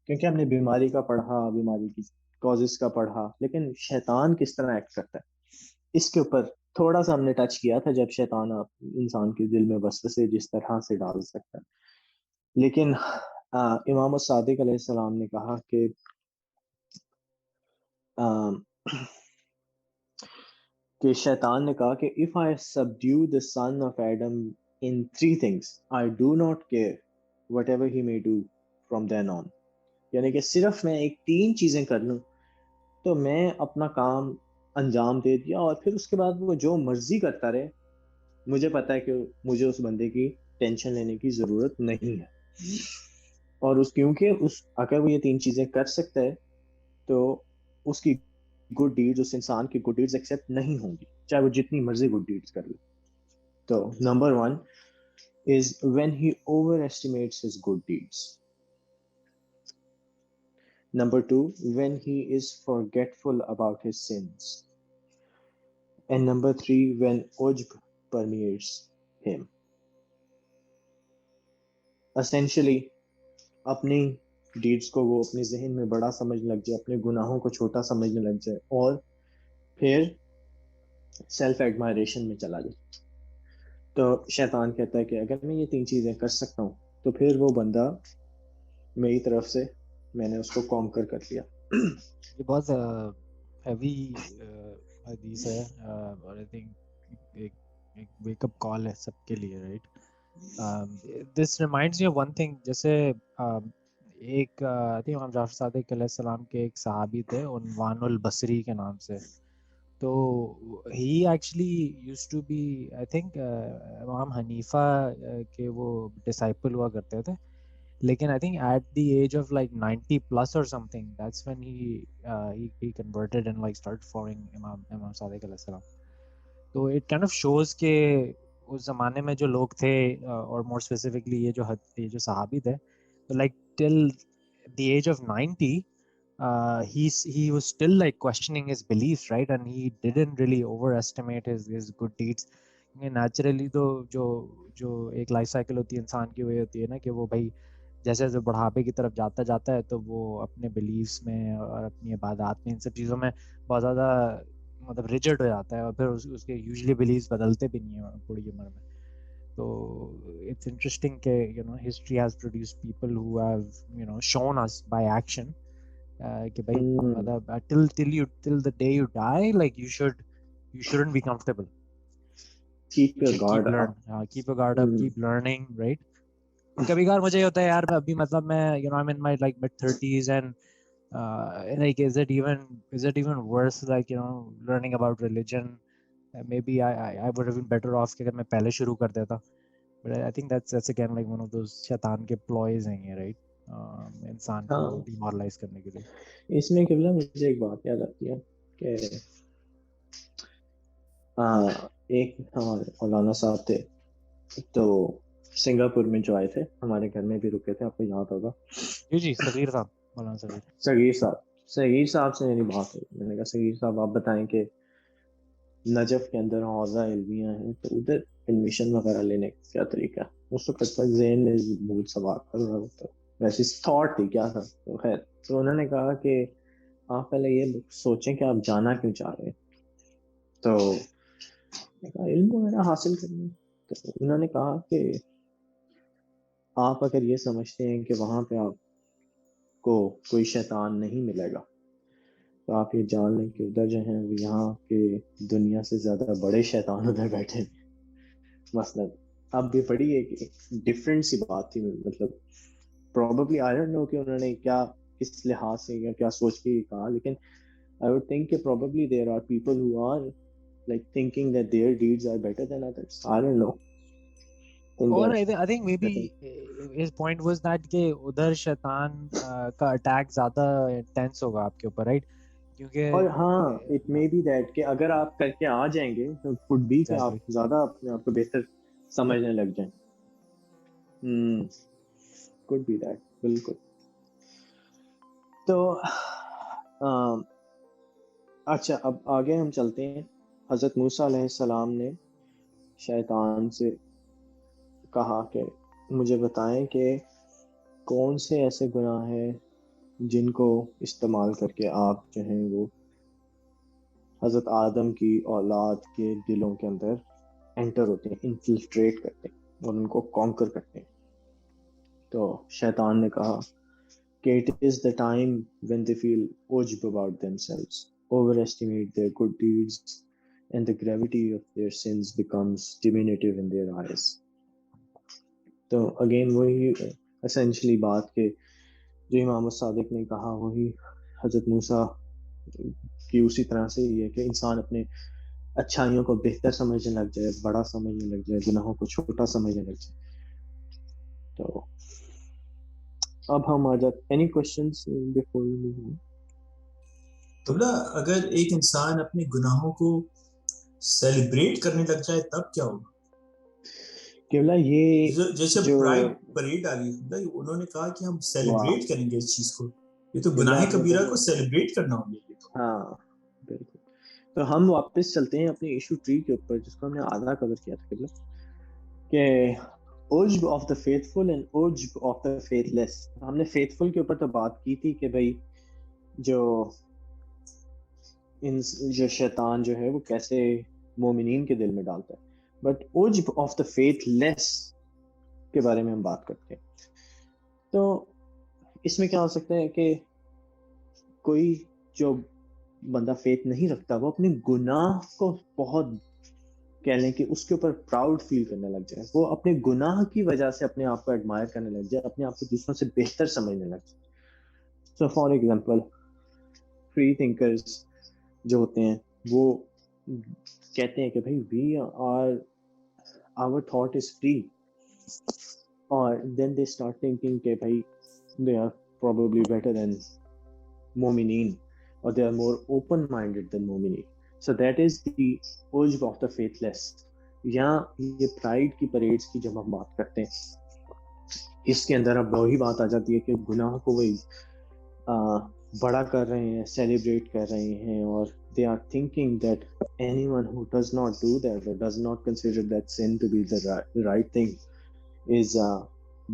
Speaker 2: کیونکہ ہم نے بیماری کا پڑھا, بیماری کی کازز کا پڑھا, لیکن شیطان کس طرح ایکٹ کرتا ہے اس کے اوپر تھوڑا سا ہم نے ٹچ کیا تھا, جب شیطان انسان کے دل میں وسوسے جس طرح سے ڈال سکتا ہے. لیکن امام الصادق علیہ السلام نے کہا کہ شیطان نے کہا کہ if I subdue the son of Adam in 3 things, I do not care whatever he may do from then on. یعنی کہ صرف میں 3 چیزیں کر لوں تو میں اپنا کام انجام دے دیا, اور پھر اس کے بعد وہ جو مرضی کرتا رہے, مجھے پتا ہے کہ مجھے اس بندے کی ٹینشن لینے کی ضرورت نہیں ہے. اور کیونکہ اگر وہ یہ 3 چیزیں کر سکتا ہے تو اس کی گڈ ڈیڈز, اس انسان کی گڈ ڈیڈز ایکسیپٹ نہیں ہوں گی, چاہے وہ جتنی مرضی گڈ ڈیڈز کر لے. تو number 1 is when he overestimates his good deeds. Number 2, when he is forgetful about his sins. And number 3, when ujb permeates him. Essentially, اپنی ڈیڈز کو وہ اپنے ذہن میں بڑا سمجھنے لگ جائے, اپنے گناہوں کو چھوٹا سمجھنے لگ جائے, اور پھر سیلف ایڈمائریشن میں چلا جائے. تو شیطان کہتا ہے کہ اگر میں یہ 3 چیزیں کر سکتا ہوں تو پھر وہ بندہ میری طرف سے میں نے اس کو کانکر کر لیا.
Speaker 1: یہ بہت ہیوی حدیث ہے, اور آئی تھنک ایک ویک اپ کال ہے سب کے لیے, right. This reminds me of one thing. جیسے ایک آئی تھنک امام جعفر صادق علیہ السلام کے ایک صحابی تھے عنوان البصری کے نام سے. تو he actually used to be I think Imam Hanifa کے وہ ڈسائپل ہوا کرتے تھے, لیکن I think at the age of like 90 plus or something, that's when he converted and like started following Imam Sadiq alayhi salam. So it kind of shows کہ اس زمانے میں جو لوگ تھے, اور more specifically یہ جو صحابی تھے, like till the age of 90 he was still like questioning his beliefs, right, and he didn't really overestimate his good deeds. Naturally تو جو ایک لائف سائیکل ہوتی ہے انسان کی, وہ ہوتی ہے نا کہ وہ بھائی جیسے جیسے بڑھاپے کی طرف جاتا ہے تو وہ اپنے بلیفس میں اور اپنی عبادات میں ان سب چیزوں میں بہت زیادہ مطلب ریجڈ ہو جاتا ہے, اور پھر اس کے یوزلی بلیفس بدلتے بھی نہیں ہیں بڑی عمر میں. تو اٹس انٹرسٹنگ کہ history has produced people who have shown us by action کہ بھائی مطلب till the day you die, like you shouldn't be comfortable.
Speaker 2: Keep your guard up.
Speaker 1: Keep your guard up, keep learning, right. کبھی کبھار مجھے ہوتا ہے یار ابھی مطلب میں I'm in my like mid-30s and like is it even worth like learning about religion? Maybe I would have been better off کہ اگر میں پہلے شروع کر دیتا. But I think that's again like one of those شیطان کے ploys ہیں, right, انسان کو demoralize کرنے کے لیے.
Speaker 2: اس میں قبلہ مجھے ایک بات یاد آتی ہے کہ ایک ہمارے مولانا صاحب تھے, تو سنگاپور میں جو آئے تھے, ہمارے گھر میں بھی رکے تھے, آپ کو یاد ہوگا.
Speaker 1: جی صغیر صاحب, مولانا
Speaker 2: صغیر صاحب سے میری بات ہوئی. میں نے کہا صغیر صاحب آپ بتائیں کہ نجف کے اندر حوزہ علمیہ ہیں, تو ادھر ایڈمیشن وغیرہ لینے کا کیا طریقہ ہے. اس وقت تک ذہن میں بہت سوال کر رہا ہوتا, ویسی تھاٹ تھی کیا تھا. تو خیر, تو انہوں نے کہا کہ آپ پہلے یہ سوچیں کہ آپ جانا کیوں چاہ رہے ہیں. تو میں کہا علم وغیرہ حاصل کرنا. تو انہوں نے کہا کہ آپ اگر یہ سمجھتے ہیں کہ وہاں پہ آپ کو کوئی شیطان نہیں ملے گا, تو آپ یہ جان لیں کہ ادھر جو ہیں وہ یہاں کے دنیا سے زیادہ بڑے شیطان ادھر بیٹھے ہیں. مثلا اب بھی بڑی ایک ڈفرینٹ سی بات تھی, مطلب پروبیبلی آئی ڈونٹ نو کہ انہوں نے کیا کس لحاظ سے یا کیا سوچ کے کہا, لیکن I would think کہ probably there are people who are like thinking that their deeds are better than others. I don't know.
Speaker 1: اور I think maybe his point was that کہ ادھر شیطان کا اٹیک زیادہ انٹینس ہوگا آپ کے اوپر, رائٹ, کیونکہ
Speaker 2: اور ہاں اٹ مے بی دیٹ کہ اگر آپ کر کے آ جائیں گے تو could be کہ آپ زیادہ اپنے آپ کو بہتر سمجھنے لگ جائیں. could be that, بالکل. تو اچھا اب آگے ہم چلتے ہیں. حضرت موسیٰ علیہ السلام نے شیطان سے کہا کہ مجھے بتائیں کہ کون سے ایسے گناہ ہیں جن کو استعمال کر کے آپ جو ہیں وہ حضرت آدم کی اولاد کے دلوں کے اندر انٹر ہوتے ہیں, انفلٹریٹ کرتے ہیں اور ان کو کانکر کرتے ہیں. تو شیطان نے کہا کہ it is the time when they feel ujb about themselves, overestimate their good deeds, and the gravity of their sins becomes diminutive in their eyes. تو اگین وہی essentially بات کہ جو امام الصادق نے کہا وہی حضرت موسیٰ کی اسی طرح سے یہ ہے کہ انسان اپنے اچھائیوں کو بہتر سمجھنے لگ جائے, بڑا سمجھنے لگ جائے, گناہوں کو چھوٹا سمجھنے لگ جائے. تو اب ہم آ جاتے any questions before we move on?
Speaker 3: تبلا اگر ایک انسان اپنے گناہوں کو سیلیبریٹ کرنے لگ جائے تب کیا ہوگا؟
Speaker 2: قبلہ یہ
Speaker 3: جیسے پرائڈ پریڈ آ رہی ہے, انہوں نے کہا کہ ہم سیلیبریٹ کریں گے اس چیز کو, یہ تو گناہ کبیرہ کو سیلیبریٹ کرنا ہوگا.
Speaker 2: ہاں بالکل. تو ہم واپس چلتے ہیں اپنے ایشو ٹری کے اوپر جس کو ہم نے آدھا کور کیا تھا قبلہ, کہ عجب آف دا فیتھفل اینڈ عجب آف دا فیتھ-لیس. ہم نے فیتھفل کے اوپر تو بات کی تھی کہ بھائی جو شیطان جو ہے وہ کیسے مومنین کے دل میں ڈالتا ہے, بٹ عجب آف دا فیتھ-لیس کے بارے میں ہم بات کرتے ہیں. تو اس میں کیا ہو سکتا ہے کہ کوئی جو بندہ فیتھ نہیں رکھتا وہ اپنے گناہ کو بہت کہہ لیں کہ اس کے اوپر پراؤڈ فیل کرنے لگ جائے, وہ اپنے گناہ کی وجہ سے اپنے آپ کو ایڈمائر کرنے لگ جائے, اپنے آپ کو دوسروں سے بہتر سمجھنے لگ جائے. So for example free thinkers جو ہوتے ہیں وہ کہتے ہیں کہ بھائی we are our thought is free, اور دین دے اسٹارٹ تھنکنگ کہ بھائی they are probably better than مومنین or they are more open-minded than mu'minin. So that is the urge of the faithless. یہاں یہ پرائڈ کی پریڈز کی جب ہم بات کرتے ہیں اس کے اندر اب وہی بات آ جاتی ہے کہ گناہ کو وہی بڑا کر رہے ہیں, سیلیبریٹ کر رہے ہیں, اور they are thinking that anyone who does not do that or does not consider that sin to be the right thing is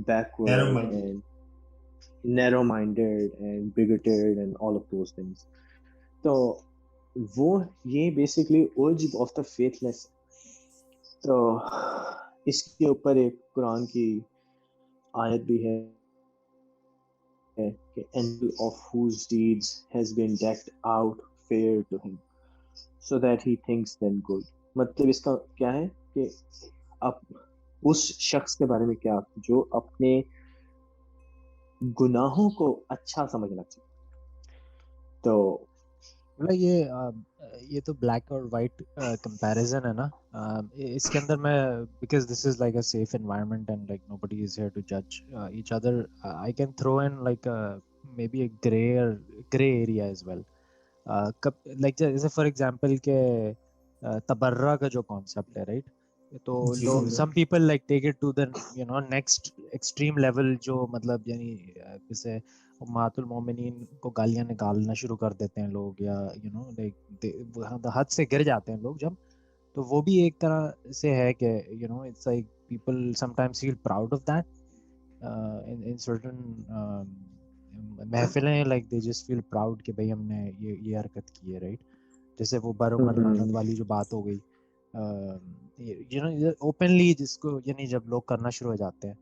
Speaker 2: backward and narrow-minded and bigoted and all of those things. تو وہ یہ basically عجب of the فیتھلیس. تو اس کے اوپر ایک قرآن کی آیت بھی ہے کہ angel of whose deeds has been decked out fair to him so that he thinks them good. مطلب اس کا کیا ہے کہ اب اس شخص کے بارے میں کیا جو اپنے گناہوں کو اچھا سمجھنا چاہیے. تو
Speaker 1: یہ تو بلیک اور وائٹ کمپیریزن ہے نا, اس کے اندر میں because this is like a safe environment and like nobody is here to جج each other, I can throw in like maybe a grey area as well. Like جیسے for example کہ تبرہ کا جو concept ہے right, تو لوگ some people like take it to the you know next extreme level, جو مطلب یعنی جیسے امہات المومنین کو گالیاں نکالنا شروع کر دیتے ہیں لوگ, یا یو نو لائک حد سے گر جاتے ہیں لوگ جب, تو وہ بھی ایک طرح سے ہے کہ you know it's like people sometimes feel proud of that in certain محفلیں, like they just feel proud کہ بھائی ہم نے یہ حرکت کی ہے رائٹ. جیسے وہ برعمر لعنت والی جو بات ہو گئی یو نو اوپنلی, جس کو یعنی جب لوگ کرنا شروع ہو جاتے ہیں.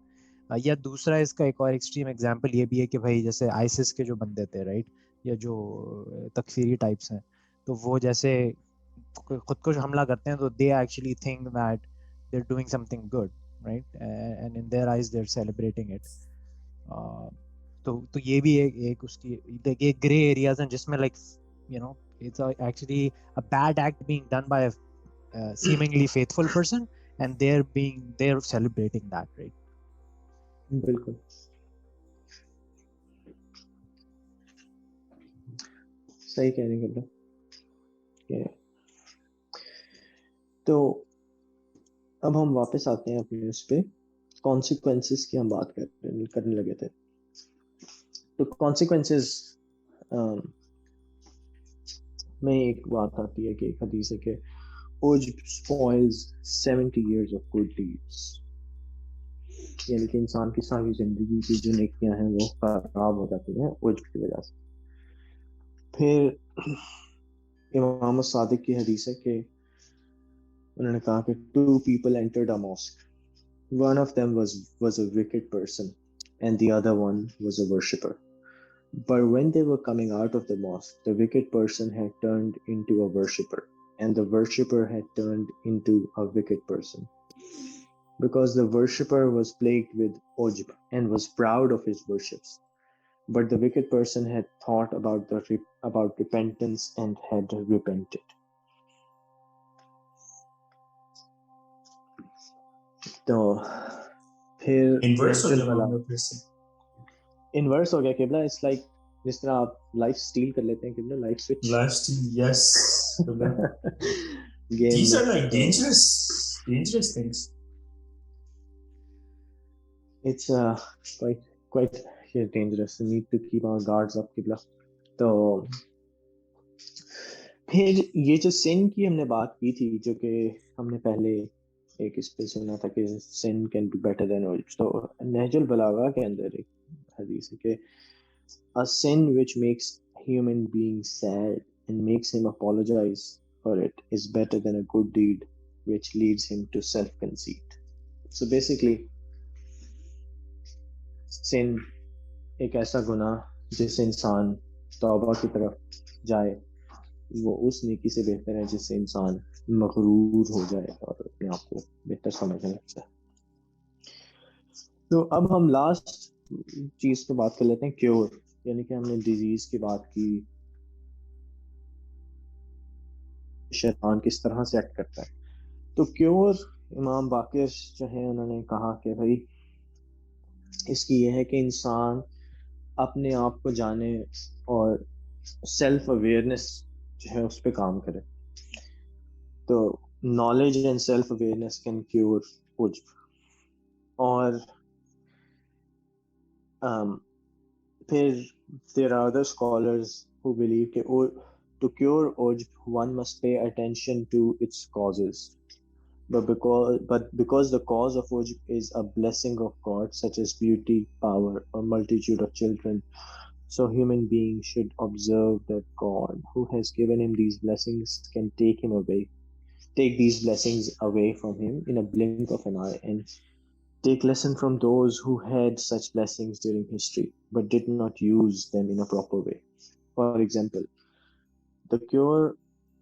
Speaker 1: یا دوسرا اس کا ایک اور ایکسٹریم ایگزامپل یہ بھی ہے کہ بھائی جیسے آئسس کے جو بندے تھے رائٹ, یا جو تکفیری ٹائپس ہیں, تو وہ جیسے خود کو حملہ کرتے ہیں تو they actually think that they are doing something good right, and in their eyes they are celebrating it. تو یہ بھی ایک اس کی ایک گرے ایریاز ہیں جس میں like you know it's actually a bad act being done by a seemingly faithful person, and they're celebrating that, right?
Speaker 2: بالکل صحیح کہہ رہے ہیں. تو اب ہم واپس آتے ہیں اپنے اس پہ کانسیکوینسز کی ہم بات کرنے لگے تھے. تو کانسیکوینسز میں ایک بات آتی ہے کہ ایک حدیث ہے کہ عجب spoils 70 years of good deeds, یعنی کہ انسان کی ساری زندگی کی جو نیکیاں ہیں وہ خراب ہو جاتی ہیں عجب کی وجہ سے. پھر امام الصادق کی حدیث ہے کہ انہوں نے کہا کہ 2 people entered a mosque. One of them was a wicked person and the other one was a worshipper. But when they were coming out of the mosque, the wicked person had turned into a worshipper and the worshipper had turned into a wicked person. Because the worshipper was plagued with ujb and was proud of his worships. But the wicked person had thought about repentance and had repented. تو پھر
Speaker 3: inverse ہو
Speaker 2: گیا قبلہ. It's like جس طرح آپ life steel کر لیتے ہیں قبلہ, life switch.
Speaker 3: Life still, yes. These are like dangerous things.
Speaker 2: It's quite dangerous. We need to keep our guards up قبلہ. تو پھر یہ جو سن کی ہم نے بات کی تھی, جو کہ ہم نے پہلے ایک اس پہ سنا تھا کہ sin can be better than عجب. تو نہج البلاغہ کے اندر ایک حدیث ہے کہ a sin which makes human being sad and makes him apologize for it is better than a good deed which leads him to self-conceit. So basically sin ایک ایسا گناہ جس سے انسان توبہ کی طرف جائے, وہ اس نیکی سے بہتر ہے جس سے انسان مغرور ہو جائے اور اپنے آپ کو بہتر سمجھنے لگتا ہے. تو اب ہم لاسٹ چیز پہ بات کر لیتے ہیں, کیور. یعنی کہ ہم نے ڈیزیز کی بات کی, شیطان کس طرح سے ایکٹ کرتا ہے. تو کیور امام باقر جو ہیں انہوں نے کہا کہ بھائی اس کی یہ ہے کہ انسان اپنے آپ کو جانے اور سیلف اویئرنیس جو ہے اس پہ کام کرے. تو knowledge and self awareness can cure عجب. اور پھر there are other scholars who believe کہ to cure عجب one must pay attention to its causes. But because the cause of ujb is a blessing of God, such as beauty, power, or multitude of children, so human beings should observe that God, who has given him these blessings, can take these blessings away from him in a blink of an eye, and take lesson from those who had such blessings during history, but did not use them in a proper way. For example, the cure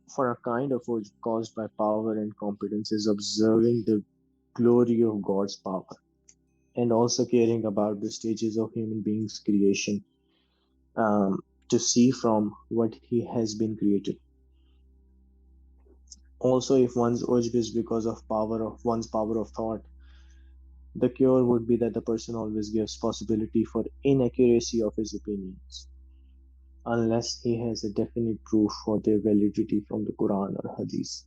Speaker 2: for a kind of ujb caused by power and competence is observing the glory of God's power and also caring about the stages of human beings' creation, to see from what he has been created. Also, if one's ujb is because of one's power of thought, the cure would be that the person always gives possibility for inaccuracy of his opinions, unless he has a definite proof for their validity from the Quran or Hadith.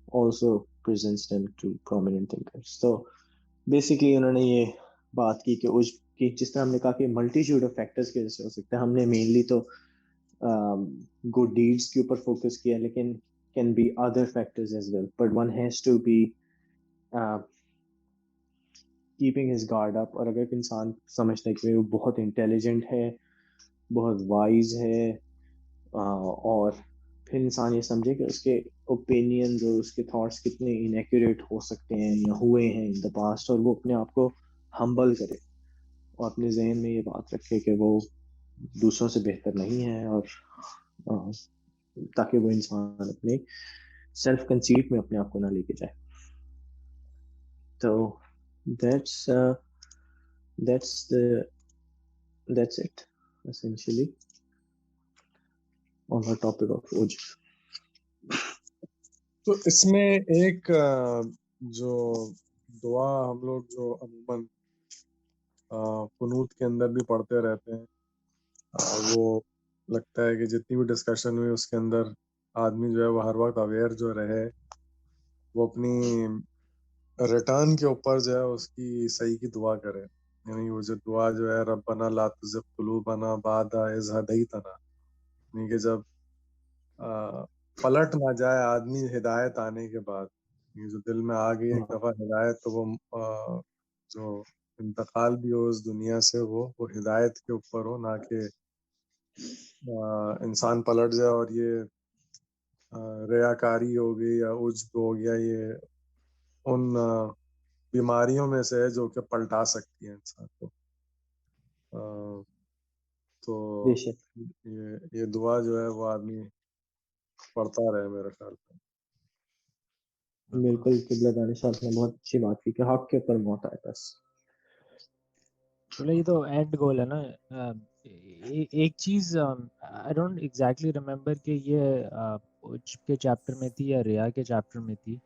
Speaker 2: Also presents them to prominent thinkers. So basically انہوں نے یہ بات کی کہ عجب کی, جس طرح ہم نے کہا کہ ملٹیٹیوڈ آف فیکٹرز کی وجہ سے ہو سکتا ہے. ہم نے مینلی تو گڈ ڈیڈس کے اوپر فوکس کیا, لیکن can be other factors as well, but one has to be keeping his guard up. اور اگر انسان سمجھتا ہے کہ وہ بہت انٹیلیجنٹ ہے, بہت وائز ہے, اور پھر انسان یہ سمجھے کہ اس کے اوپینینز اور اس کے تھاٹس کتنے انیکوریٹ ہو سکتے ہیں یا ہوئے ہیں ان دا پاسٹ, اور وہ اپنے آپ کو ہمبل کرے اور اپنے ذہن میں یہ بات رکھے کہ وہ دوسروں سے بہتر نہیں ہے, اور تاکہ وہ انسان اپنے سیلف کنسیٹ میں اپنے آپ کو نہ لے کے جائے. تو that's it essentially on the topic of ujb.
Speaker 4: تو اس میں ایک جو دعا ہم لوگ جو عموماً قنوت کے اندر بھی پڑھتے رہتے ہیں، وہ لگتا ہے کہ جتنی بھی ڈسکشن ہوئی اس کے اندر آدمی جو ہے وہ ہر وقت اویئر جو رہے، وہ اپنی ریٹرن کے اوپر جو ہے اس کی صحیح کی دعا کرے. یعنی وہ جو دعا جو ہے ربنا لا تزغ قلوبنا بعد اذ ہدیتنا، یعنی کہ جب پلٹ نہ جائے آدمی ہدایت آنے کے بعد، یہ جو دل میں آ گئی ایک دفعہ ہدایت تو وہ جو انتقال بھی ہو اس دنیا سے وہ ہدایت کے اوپر ہو، نہ کہ انسان پلٹ جائے اور یہ ریاکاری ہو گئی یا عجب ہو گیا، یہ ان بیماریوں میں سے ہے جو کہ پلٹا سکتی ہے انسان کو. تو یہ دعا جو ہے وہ آدمی پڑھتا رہے میرے خیال میں.
Speaker 2: بالکل قبلہ دانی صاحب نے بہت اچھی بات کی کہ حق کے اوپر موت آئے بس.
Speaker 1: چلو یہ تو اینڈ گول ہے نا. ایک چیز آئی ڈونٹ ایگزیکٹلی ریمبر کہ یہ عجب کے چیپٹر میں تھی یا ریا کے چیپٹر میں تھی.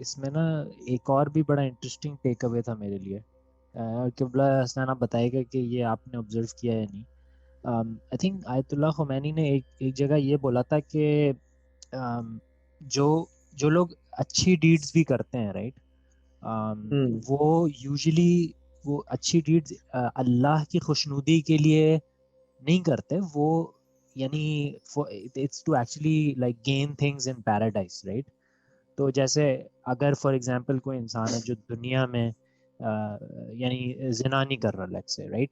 Speaker 1: اس میں نا ایک اور بھی بڑا انٹرسٹنگ ٹیک اوے تھا میرے لیے، قبلہ حسنان آپ بتائے گا کہ یہ آپ نے آبزرو کیا یا نہیں. آئی تھنک آیت اللہ خمینی نے ایک جگہ یہ بولا تھا کہ جو لوگ اچھی ڈیڈز بھی کرتے ہیں رائٹ، وہ یوزلی وہ اچھی ڈیڈز اللہ کی خوشنودی کے لیے نہیں کرتے، وہ یعنی it's to actually like gain things in paradise right. تو جیسے اگر فار ایگزامپل کوئی انسان ہے جو دنیا میں یعنی زنا نہیں کر رہا لیٹس سے رائٹ،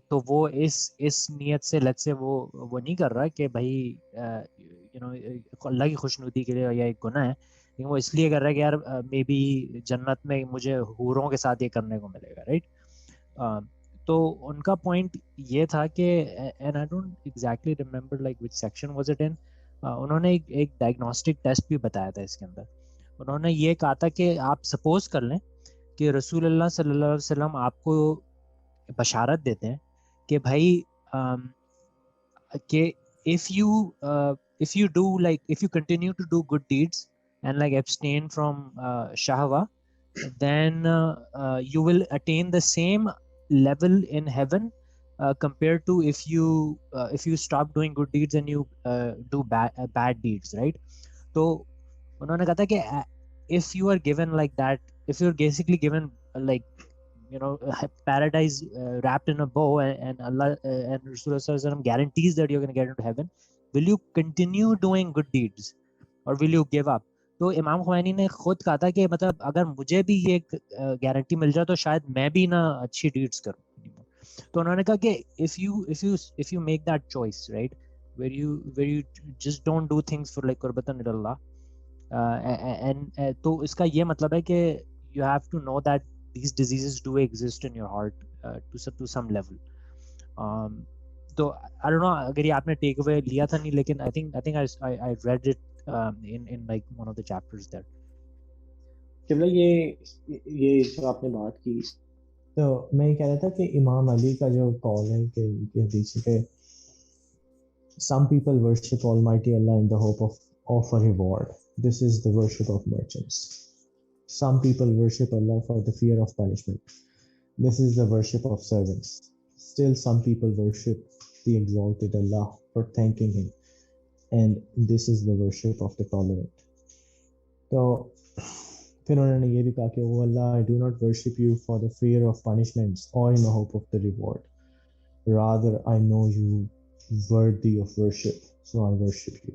Speaker 1: تو وہ اس نیت سے لیٹس سے وہ نہیں کر رہا کہ بھائی اللہ کی خوشنودی کے لیے یا ایک گناہ ہے، لیکن وہ اس لیے کر رہا ہے کہ یار مے بی جنت میں مجھے حوروں کے ساتھ یہ کرنے کو ملے گا رائٹ. تو ان کا پوائنٹ یہ تھا کہ and I don't exactly remember like which section was it in, انہوں نے ایک ڈائگنوسٹک ٹیسٹ بھی بتایا تھا اس کے اندر. انہوں نے یہ کہا تھا کہ آپ سپوز کر لیں کہ رسول اللہ صلی اللہ علیہ وسلم آپ کو بشارت دیتے ہیں کہ بھائی کہ if you do like if you continue to do good deeds and like abstain from shahwa, then you will attain the same level in heaven compared to if you stop doing good deeds and you do bad deeds right. تو انہوں نے کہا تھا کہ if you are given like that, if you're basically given like paradise wrapped in a bow and Allah and Rasulullah sallallahu alaihi wasallam guarantees that you're going to get into heaven, will you continue doing good deeds or will you give up? تو امام Khomeini نے خود کہا تھا کہ مطلب اگر مجھے بھی یہ گارنٹی مل جائے تو شاید میں بھی نہ اچھی ڈیڈز کروں. تو انہوں نے کہا کہ if you make that choice right where you just don't do things for like qurbatan ilallah, and تو اس کا یہ مطلب ہے کہ you have to know that these diseases do exist in your heart to some level. تو I don't know اگر یہ آپ نے ٹیک اوے لیا تھا نہیں، لیکن I think I read it in like one of the chapters there.
Speaker 2: قبلہ یہ جو آپ نے بات کی
Speaker 6: تو میں یہ کہہ رہا تھا کہ امام علی کا جو قول ہے کہ حدیث پہ some people worship Almighty Allah in the hope of a reward. This is the worship of merchants. Some people worship Allah for the fear of punishment. This is the worship of servants. Still some people worship the exalted Allah for thanking him, and this is the worship of the tolerant. So پھر انہوں نے یہ بھی کہا کہ oh Allah, I do not worship you for the fear of punishments or in the hope of the reward. Rather, I know you worthy of worship, so I worship you.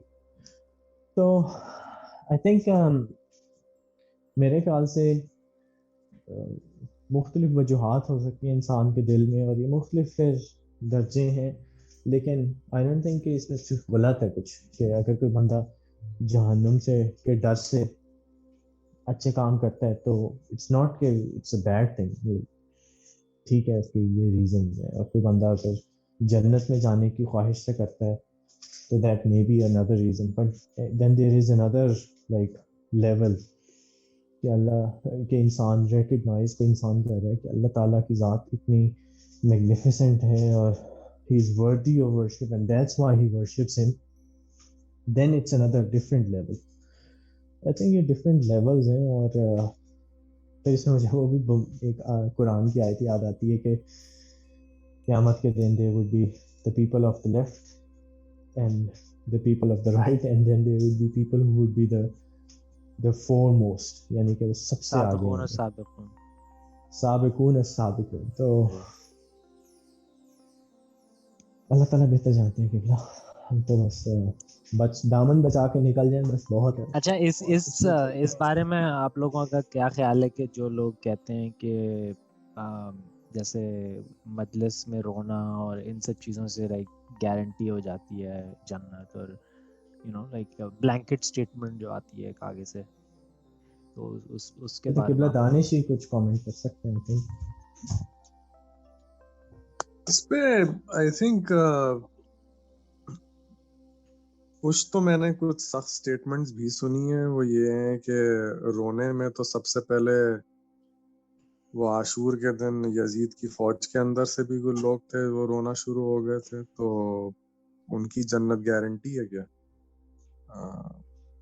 Speaker 6: So I think میرے خیال سے مختلف وجوہات ہو سکتی ہیں انسان کے دل میں، اور یہ مختلف درجے ہیں، لیکن I don't think کہ اس میں صرف غلط ہے کچھ، کہ اگر کوئی بندہ جہنم سے کے ڈر سے اچھے کام کرتا ہے تو اٹس ناٹ کہ اٹس اے بیڈ تھنگ. ٹھیک ہے، اس کے یہ ریزنز ہیں. اور کوئی بندہ اگر جنت میں جانے کی خواہش سے کرتا ہے تو that may be another reason, but then there is another like level کہ اللہ کے انسان ریکگنائز کو انسان کر رہا ہے کہ اللہ تعالیٰ کی ذات اتنی میگنیفیسنٹ ہے اور he is worthy of worship and that's why he worships ہم. دین اٹس اندر ڈفرنٹ لیول. آئی تھنک یہ ڈفرینٹ لیولز ہیں. اور پھر اس میں مجھے وہ بھی ایک قرآن کی آیت یاد آتی ہے کہ قیامت کے دن there would be the people of the left and the people of the right, and then there would be people who would be the foremost, یعنی کہ وہ سب سے آگے ہیں. سابقون السابقون. تو اللہ تعالیٰ بہتر جانتے ہیں قبلہ. ہم تو بس دامن بچا کے نکل جائیں بس بہت ہے.
Speaker 1: اچھا اس بارے میں آپ لوگوں کا کیا خیال ہے کہ جو لوگ کہتے ہیں کہ جیسے مجلس میں رونا اور ان سب چیزوں سے لائک گارنٹی ہو جاتی ہے جنت، اور لائک بلینکٹ اسٹیٹمنٹ جو آتی ہے آگے سے، تو اس کے بارے
Speaker 6: قبلہ دانش ہی کچھ کامنٹ کر سکتے ہیں.
Speaker 7: اس پہ آئی تھنک کچھ تو میں نے کچھ سخت اسٹیٹمنٹس بھی سنی ہیں. وہ یہ ہیں کہ رونے میں تو سب سے پہلے وہ عاشور کے دن یزید کی فوج کے اندر سے بھی کوئی لوگ تھے وہ رونا شروع ہو گئے تھے، تو ان کی جنت گارنٹی ہے کیا؟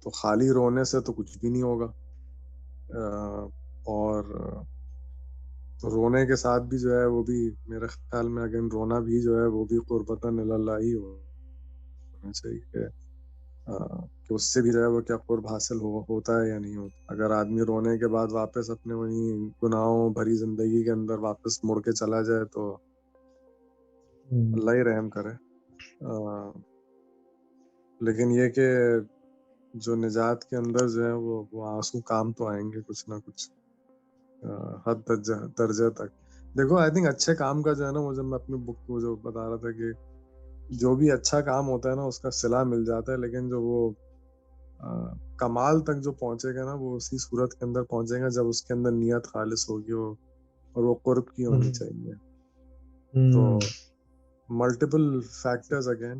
Speaker 7: تو خالی رونے سے تو کچھ بھی نہیں ہوگا. اور رونے کے ساتھ بھی جو ہے وہ بھی میرے خیال میں اگر رونا بھی جو ہے وہ بھی قربتاً اللہ ہی ہونا چاہیے کہ اس سے بھی جو ہے وہ کیا قرب حاصل ہوتا ہے یا نہیں ہوتا. اگر آدمی رونے کے بعد واپس اپنے وہیں گناہوں بھری زندگی کے اندر واپس مڑ کے چلا جائے تو اللہ ہی رحم کرے. لیکن یہ کہ جو نجات کے اندر جو ہے وہ آنسو کام تو آئیں گے کچھ نہ کچھ حد درجے تک. دیکھو آئی تھنک اچھے کام کا جو ہے نا، مجھے میں اپنی بک کو جو بتا رہا تھا کہ جو بھی اچھا کام ہوتا ہے نا اس کا صلہ مل جاتا ہے، لیکن جو وہ کمال تک جو پہنچے گا نا وہ اسی صورت کے اندر پہنچے گا جب اس کے اندر نیت خالص ہوگی اور وہ قرب کی ہونی چاہیے. تو multiple factors again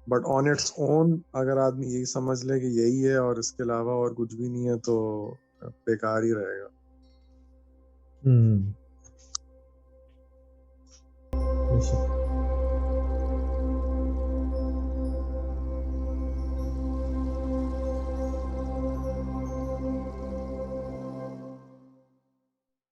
Speaker 7: but on its own اگر آدمی یہی سمجھ لے کہ یہی ہے اور اس کے علاوہ اور کچھ بھی نہیں ہے تو بیکار ہی رہے گا.